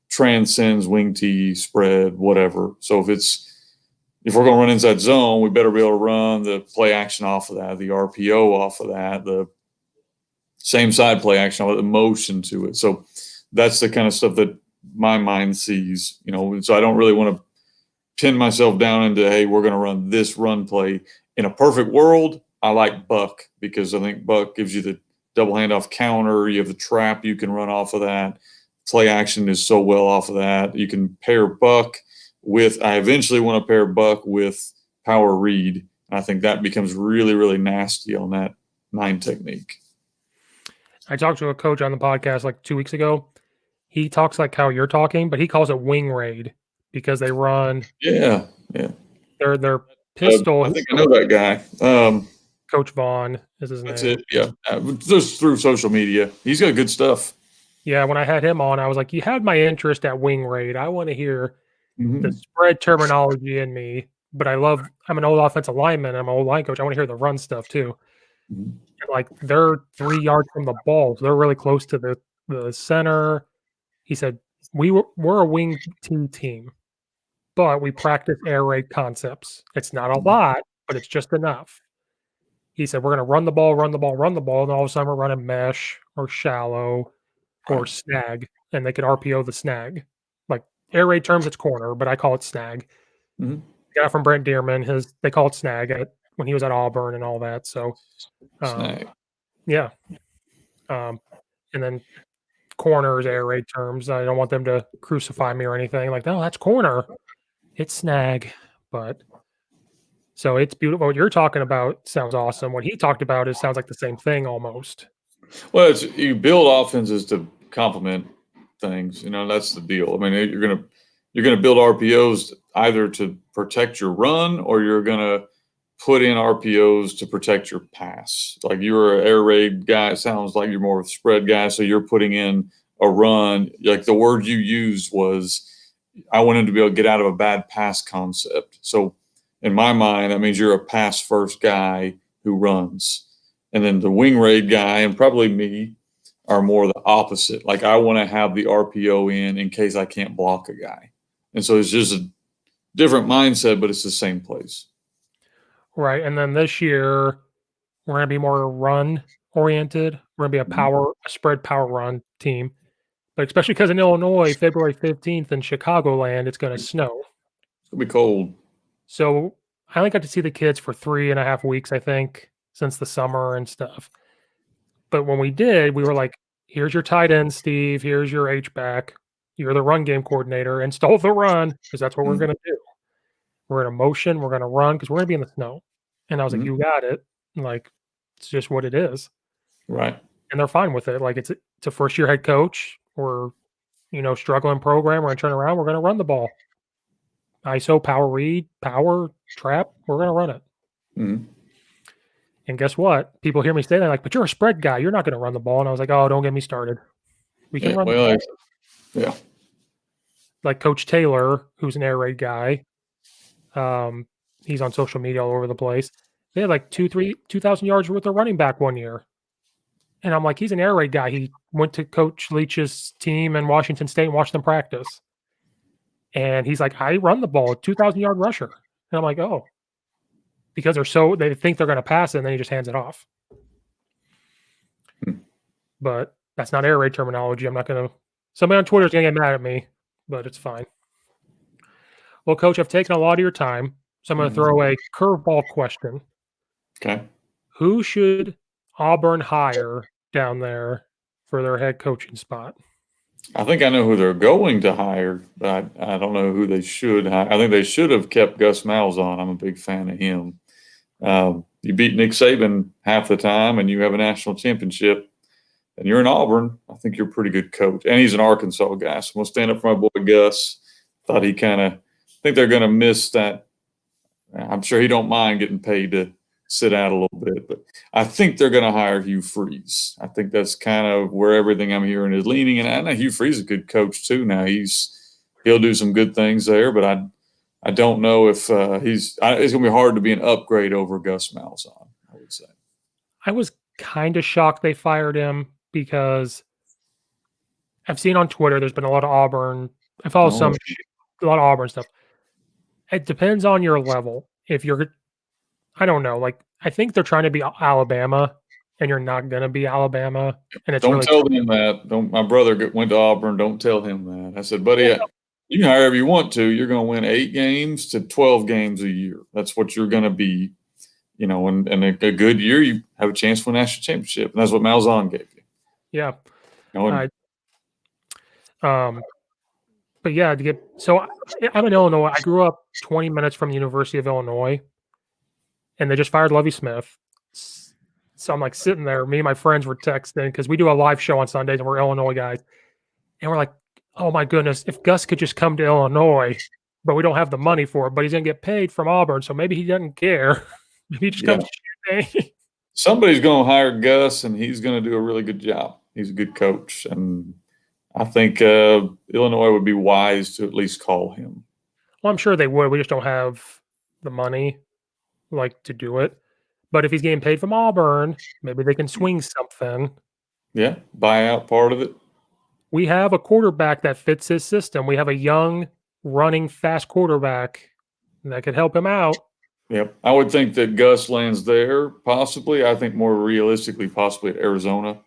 transcends wing T, spread, whatever. So if we're going to run inside zone, we better be able to run the play action off of that, the RPO off of that, the same side play action with the motion to it. So that's the kind of stuff that my mind sees, so I don't really want to pin myself down into, hey, we're going to run this run play. In a perfect world, I like buck because I think buck gives you the double handoff counter. You have the trap you can run off of that. Play action is so well off of that. You can pair buck I eventually want to pair buck with power read. I think that becomes really, really nasty on that 9 technique. I talked to a coach on the podcast like 2 weeks ago. He talks like how you're talking, but he calls it wing raid because they run Yeah, yeah. their pistol. I think I know that guy. Coach Vaughn is his That's name. it. Yeah, just through social media, he's got good stuff. Yeah, when I had him on, I was like, "You had my interest at wing raid. I want to hear the Mm-hmm. spread terminology in me." But I'm an old offensive lineman. I'm an old line coach. I want to hear the run stuff too. Mm-hmm. And like they're 3 yards from the ball, so they're really close to the center. He said, we're a wing team, but we practice air raid concepts. It's not a lot, but it's just enough. He said, we're going to run the ball, run the ball, run the ball. And all of a sudden we're running mesh or shallow or Right. snag, and they could RPO the snag. Like air raid terms, it's corner, but I call it snag. Mm-hmm. Guy from Brent Dearman. They call it Snag when he was at Auburn and all that. So, Snag. yeah. And then corners, air raid terms. I don't want them to crucify me or anything. Like, no, that's corner. It's Snag. But so it's beautiful. What you're talking about sounds awesome. What he talked about sounds like the same thing almost. Well, you build offenses to complement things. That's the deal. I mean, you're gonna build RPOs either to protect your run, or you're gonna put in RPOs to protect your pass. Like, you're an air raid guy. It sounds like you're more of a spread guy. So you're putting in a run. Like, the word you used was, I want him to be able to get out of a bad pass concept. So in my mind, that means you're a pass first guy who runs. And then the wing raid guy, and probably me, are more the opposite. Like, I want to have the RPO in case I can't block a guy. And so it's just a different mindset, but it's the same place. Right. And then this year, we're going to be more run oriented. We're going to be a spread power run team. But especially because in Illinois, February 15th in Chicagoland, it's going to snow. It's going to be cold. So I only got to see the kids for 3.5 weeks, I think, since the summer and stuff. But when we did, we were like, here's your tight end, Steve. Here's your H-back. You're the run game coordinator. Install the run, because that's what we're going to do. We're in a motion. We're going to run because we're going to be in the snow. And I was like, you got it. Like, it's just what it is. Right. And they're fine with it. Like, it's a first-year head coach. We're, struggling program. We're going to turn around. We're going to run the ball. ISO, power read, power, trap. We're going to run it. Mm-hmm. And guess what? People hear me say that, like, but you're a spread guy. You're not going to run the ball. And I was like, oh, don't get me started. We can run the ball. Yeah. Like Coach Taylor, who's an air raid guy. He's on social media all over the place. They had like 2,000 yards worth of running back one year. And I'm like, he's an air raid guy. He went to Coach Leach's team in Washington State and watched them practice. And he's like, I run the ball, 2,000-yard rusher. And I'm like, oh. Because they think they're going to pass it, and then he just hands it off. But that's not air raid terminology. I'm not going to – somebody on Twitter is going to get mad at me, but it's fine. Well, Coach, I've taken a lot of your time, so I'm going to throw a curveball question. Okay. Who should Auburn hire down there for their head coaching spot? I think I know who they're going to hire, but I don't know who they should hire. I think they should have kept Gus Malzahn. I'm a big fan of him. You beat Nick Saban half the time, and you have a national championship, and you're in Auburn. I think you're a pretty good coach. And he's an Arkansas guy, so I'm going to stand up for my boy Gus. I think they're going to miss that. I'm sure he don't mind getting paid to sit out a little bit, but I think they're going to hire Hugh Freeze. I think that's kind of where everything I'm hearing is leaning. And I know Hugh Freeze is a good coach too. Now he'll do some good things there, but I don't know if it's going to be hard to be an upgrade over Gus Malzahn, I would say. I was kind of shocked they fired him because I've seen on Twitter there's been a lot of Auburn. I follow a lot of Auburn stuff. It depends on your level. If you're, I don't know, like I think they're trying to be Alabama, and you're not going to be Alabama. And it's don't really tell them that. My brother went to Auburn. Don't tell him that. I said, buddy, you can hire whoever you want to. You're going to win 8 games to 12 games a year. That's what you're going to be. And a good year, you have a chance for a national championship, and that's what Malzahn gave you. Yeah. But yeah, I'm in Illinois. I grew up 20 minutes from the University of Illinois, and they just fired Lovie Smith. So I'm like sitting there. Me and my friends were texting because we do a live show on Sundays, and we're Illinois guys, and we're like, "Oh my goodness, if Gus could just come to Illinois, but we don't have the money for it. But he's gonna get paid from Auburn, so maybe he doesn't care. Maybe he just comes." Somebody's going to hire Gus, and he's going to do a really good job. He's a good coach, and I think Illinois would be wise to at least call him. Well, I'm sure they would. We just don't have the money, to do it. But if he's getting paid from Auburn, maybe they can swing something. Yeah, buy out part of it. We have a quarterback that fits his system. We have a young, running, fast quarterback that could help him out. Yep. I would think that Gus lands there, possibly. I think more realistically, possibly at Arizona.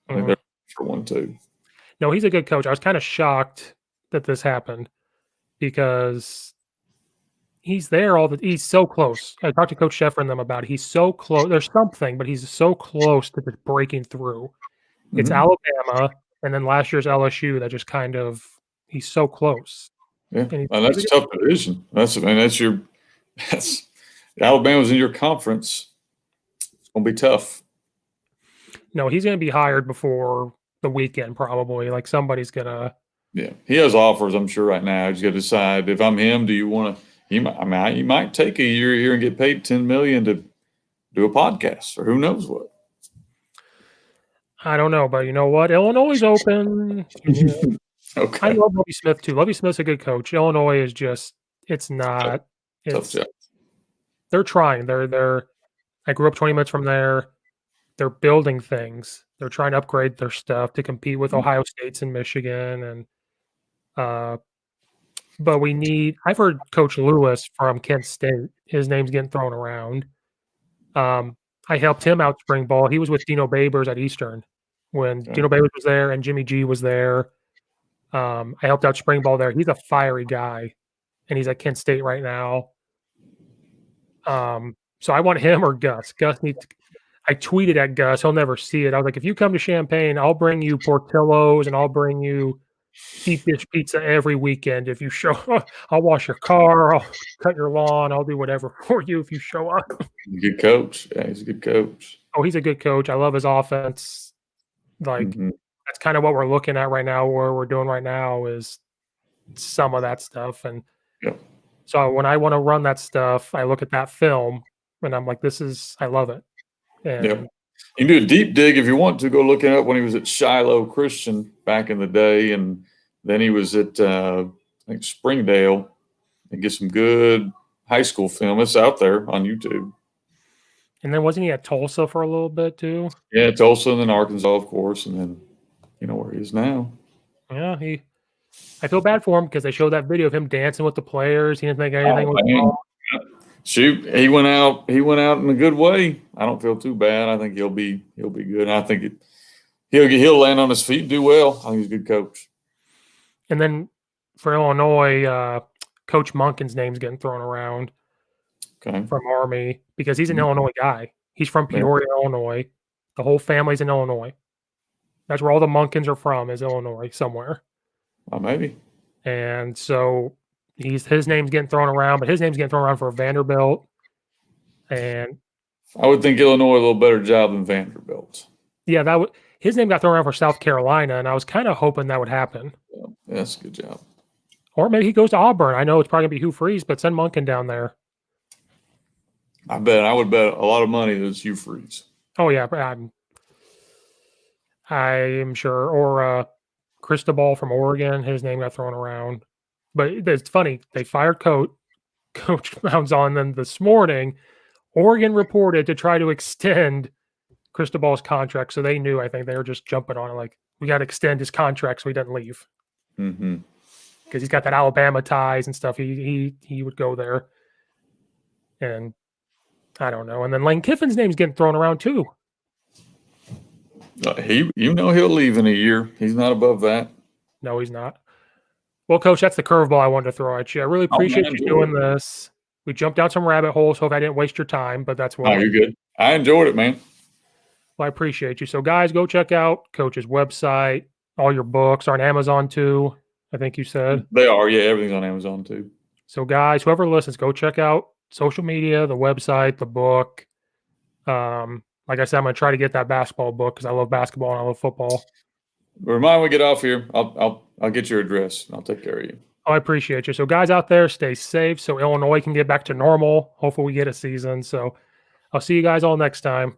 I think they're for one, too. No, he's a good coach. I was kind of shocked that this happened because he's there he's so close. I talked to Coach Sheffer and them about it. He's so close. There's something, but he's so close to just breaking through. It's Mhm. Alabama, and then last year's LSU that just kind of he's so close. Yeah, And and that's a tough division. That's Alabama's in your conference. It's gonna be tough. no, he's gonna be hired before the weekend probably. Like somebody's gonna. Yeah, he has offers, I'm sure, right now. He's got to decide. If I'm him, do you want to? He might take a year here and get paid $10 million to do a podcast, or who knows what. I don't know, but you know what? Illinois is open. Yeah. I Okay, love Lovie Smith too. Lovie Smith's a good coach. Illinois is just it's tough, not. tough It's job. they're trying. They're I grew up 20 minutes from there. They're building things. They're trying to upgrade their stuff to compete with Mhm. Ohio States and Michigan and uh but I've heard Coach Lewis from Kent State. His name's getting thrown around. I helped him out spring ball. He was with Dino Babers at Eastern when Okay. Dino Babers was there and Jimmy G was there. I helped out spring ball there. He's a fiery guy, and he's at Kent State right now. So I want him or Gus. I tweeted at Gus. He'll never see it. I was like, if you come to Champaign, I'll bring you Portillo's and I'll bring you deep dish pizza every weekend. If you show, I'll wash your car, I'll cut your lawn, I'll do whatever for you if you show up. He's a good coach. Yeah, he's a good coach. Oh, he's a good coach. I love his offense. Like Hmm. that's kind of what we're looking at right now. Where we're doing right now is some of that stuff. And Yep. so when I want to run that stuff, I look at that film and I'm like, I love it. Yep. And You can do a deep dig if you want to. Go look it up when he was at Shiloh Christian back in the day, and then he was at I think Springdale, and get some good high school film. It's out there on YouTube. then wasn't he at Tulsa for a little bit too? Yeah, Tulsa and then Arkansas, of course, and then you know where he is now. Yeah, I feel bad for him because they showed that video of him dancing with the players. He didn't think anything Oh was wrong. man, shoot, he went out. He went out in a good way. I don't feel too bad. I think he'll be good. And I think he'll land on his feet and do well. I think he's a good coach. And then for Illinois, Coach Monken's name's getting thrown around Okay. from Army because he's an Mhm. Illinois guy. He's from Yeah. Peoria, Illinois. The whole family's in Illinois. That's where all the Monkins are from, is Illinois somewhere. Well, maybe. And so his name's getting thrown around, but his name's getting thrown around for Vanderbilt. And I would think Illinois a little better job than Vanderbilt. yeah, his name got thrown around for South Carolina, and I was kind of hoping that would happen. Yeah, that's a good job. Or maybe he goes to Auburn. I know it's probably gonna be Hugh Freeze, but send Monken down there. I would bet a lot of money that it's Hugh Freeze. Oh yeah, I'm sure. Or Cristobal from Oregon, his name got thrown around. But it's funny, they fired Coach Mounds on them this morning. Oregon reported to try to extend Cristobal's contract, so they knew. I think they were just jumping on it, like we got to extend his contract so he doesn't leave Mm-hmm. because he's got that Alabama ties and stuff. He would go there, and I don't know. And then Lane Kiffin's name's getting thrown around too. He'll leave in a year. He's not above that. No, he's not. Well, Coach, that's the curveball I wanted to throw at you. I really appreciate you doing this. We jumped down some rabbit holes. Hope I didn't waste your time, but that's Oh, what. you're good. I enjoyed it, man. Well, I appreciate you. So, guys, go check out Coach's website. All your books are on Amazon too, I think you said. They are. Yeah, everything's on Amazon too. So, guys, whoever listens, go check out social media, the website, the book. Like I said, I'm going to try to get that basketball book because I love basketball and I love football. Remind me, we get off here. I'll get your address and I'll take care of you. Oh, I appreciate you. So, guys out there, stay safe so Illinois can get back to normal. Hopefully, we get a season. So, I'll see you guys all next time.